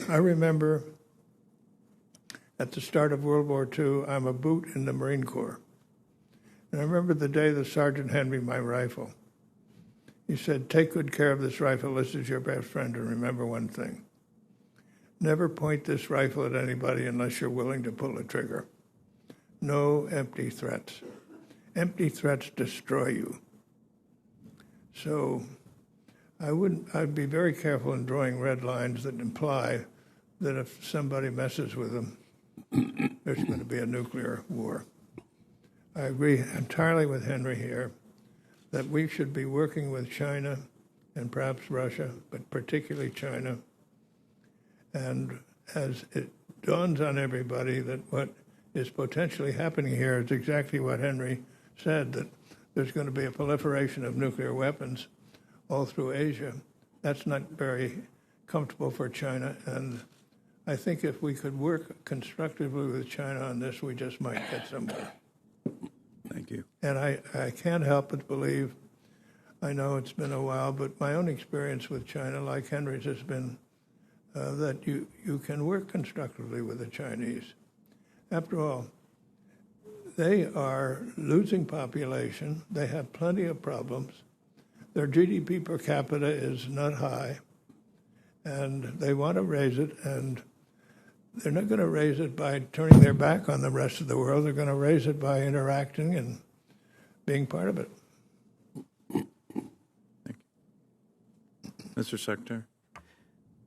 I remember at the start of World War II, I'm a boot in the Marine Corps. And I remember the day the sergeant handed me my rifle. He said, "Take good care of this rifle. This is your best friend. And remember one thing. Never point this rifle at anybody unless you're willing to pull the trigger. No empty threats. Empty threats destroy you." So I'd be very careful in drawing red lines that imply that if somebody messes with them, there's going to be a nuclear war. I agree entirely with Henry here that we should be working with China and perhaps Russia, but particularly China. And as it dawns on everybody that what is potentially happening here is exactly what Henry said, that there's going to be a proliferation of nuclear weapons all through Asia. That's not very comfortable for China. And I think if we could work constructively with China on this, we just might get somewhere. Thank you. And I can't help but believe, I know it's been a while, but my own experience with China, like Henry's, has been that you can work constructively with the Chinese. After all, they are losing population. They have plenty of problems. Their GDP per capita is not high, and they want to raise it, and they're not going to raise it by turning their back on the rest of the world. They're going to raise it by interacting and being part of it. Thank you. Mr. Secretary.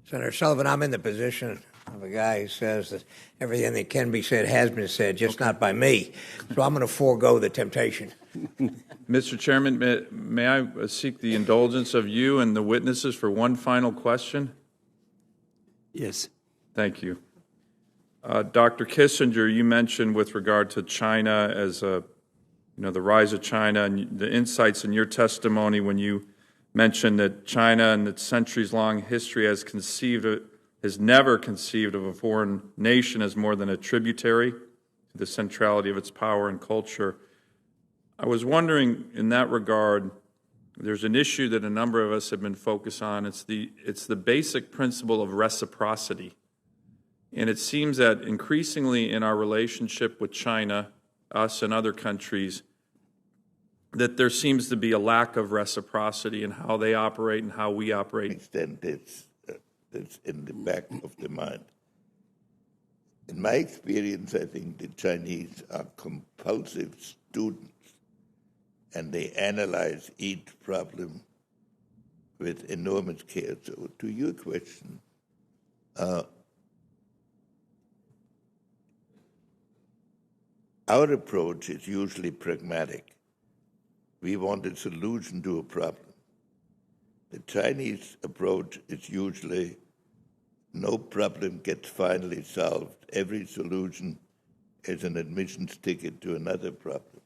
Senator Sullivan, I'm in the position of a guy who says that everything that can be said has been said, just not by me. So I'm going to forego the temptation. Mr. Chairman, may I seek the indulgence of you and the witnesses for one final question? Yes. Thank you. Dr. Kissinger, you mentioned with regard to China as the rise of China and the insights in your testimony when you mentioned that China and its centuries-long history has never conceived of a foreign nation as more than a tributary to the centrality of its power and culture. I was wondering, in that regard, there's an issue that a number of us have been focused on. It's the basic principle of reciprocity. And it seems that increasingly in our relationship with China, us and other countries, that there seems to be a lack of reciprocity in how they operate and how we operate. Extent that's in the back of the mind. In my experience, I think the Chinese are compulsive students, and they analyze each problem with enormous care. So to your question, our approach is usually pragmatic. We want a solution to a problem. The Chinese approach is usually no problem gets finally solved. Every solution is an admissions ticket to another problem.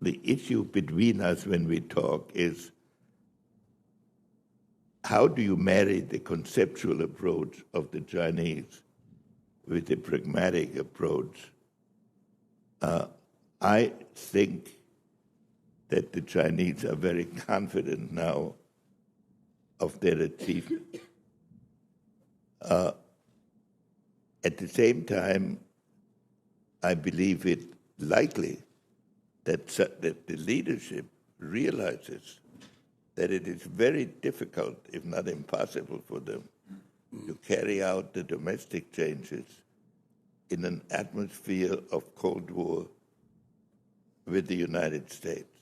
The issue between us when we talk is how do you marry the conceptual approach of the Chinese with the pragmatic approach? I think that the Chinese are very confident now of their achievement. At the same time, I believe it likely that the leadership realizes that it is very difficult, if not impossible, for them to carry out the domestic changes in an atmosphere of Cold War with the United States.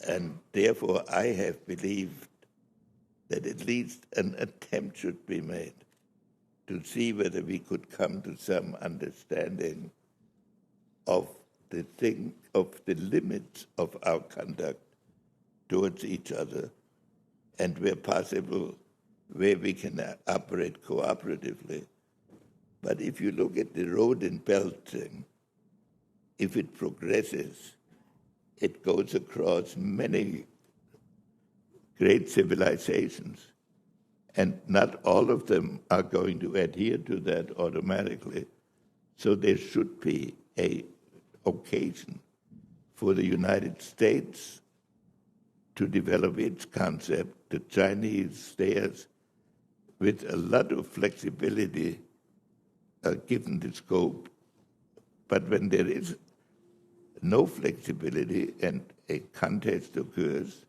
And therefore, I have believed that at least an attempt should be made to see whether we could come to some understanding of the limits of our conduct towards each other, and where possible, where we can operate cooperatively. But if you look at the road and belt thing, if it progresses, it goes across many great civilizations, and not all of them are going to adhere to that automatically. So there should be an occasion for the United States to develop its concept, the Chinese theirs, with a lot of flexibility given the scope. But when there is no flexibility and a contest occurs,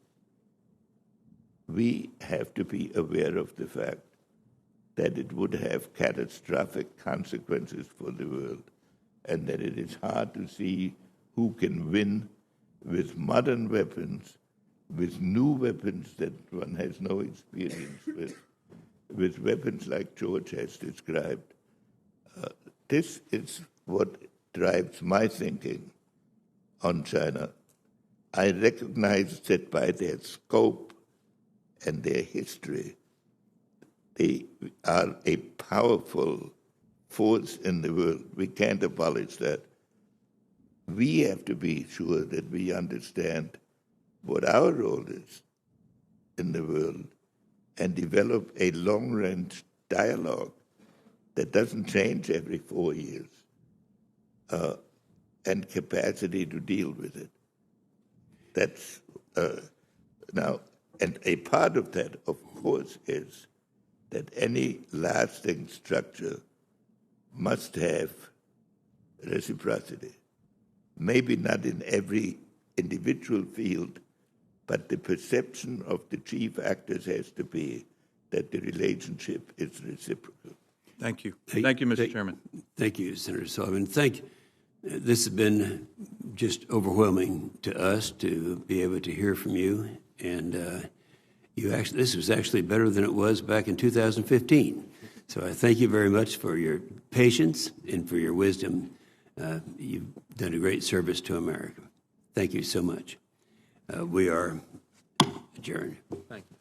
we have to be aware of the fact that it would have catastrophic consequences for the world, and that it is hard to see who can win with modern weapons, with new weapons that one has no experience with weapons like George has described. This is what drives my thinking on China. I recognize that by their scope and their history, they are a powerful force in the world. We can't abolish that. We have to be sure that we understand what our role is in the world and develop a long-range dialogue that doesn't change every 4 years, and capacity to deal with it. That's now, and a part of that, of course, is that any lasting structure must have reciprocity. Maybe not in every individual field, but the perception of the chief actors has to be that the relationship is reciprocal. Thank you. Thank you, Mr. Chairman. Thank you, Senator Sullivan. This has been just overwhelming to us to be able to hear from you, and this was actually better than it was back in 2015. So I thank you very much for your patience and for your wisdom. You've done a great service to America. Thank you so much. We are adjourned. Thank you.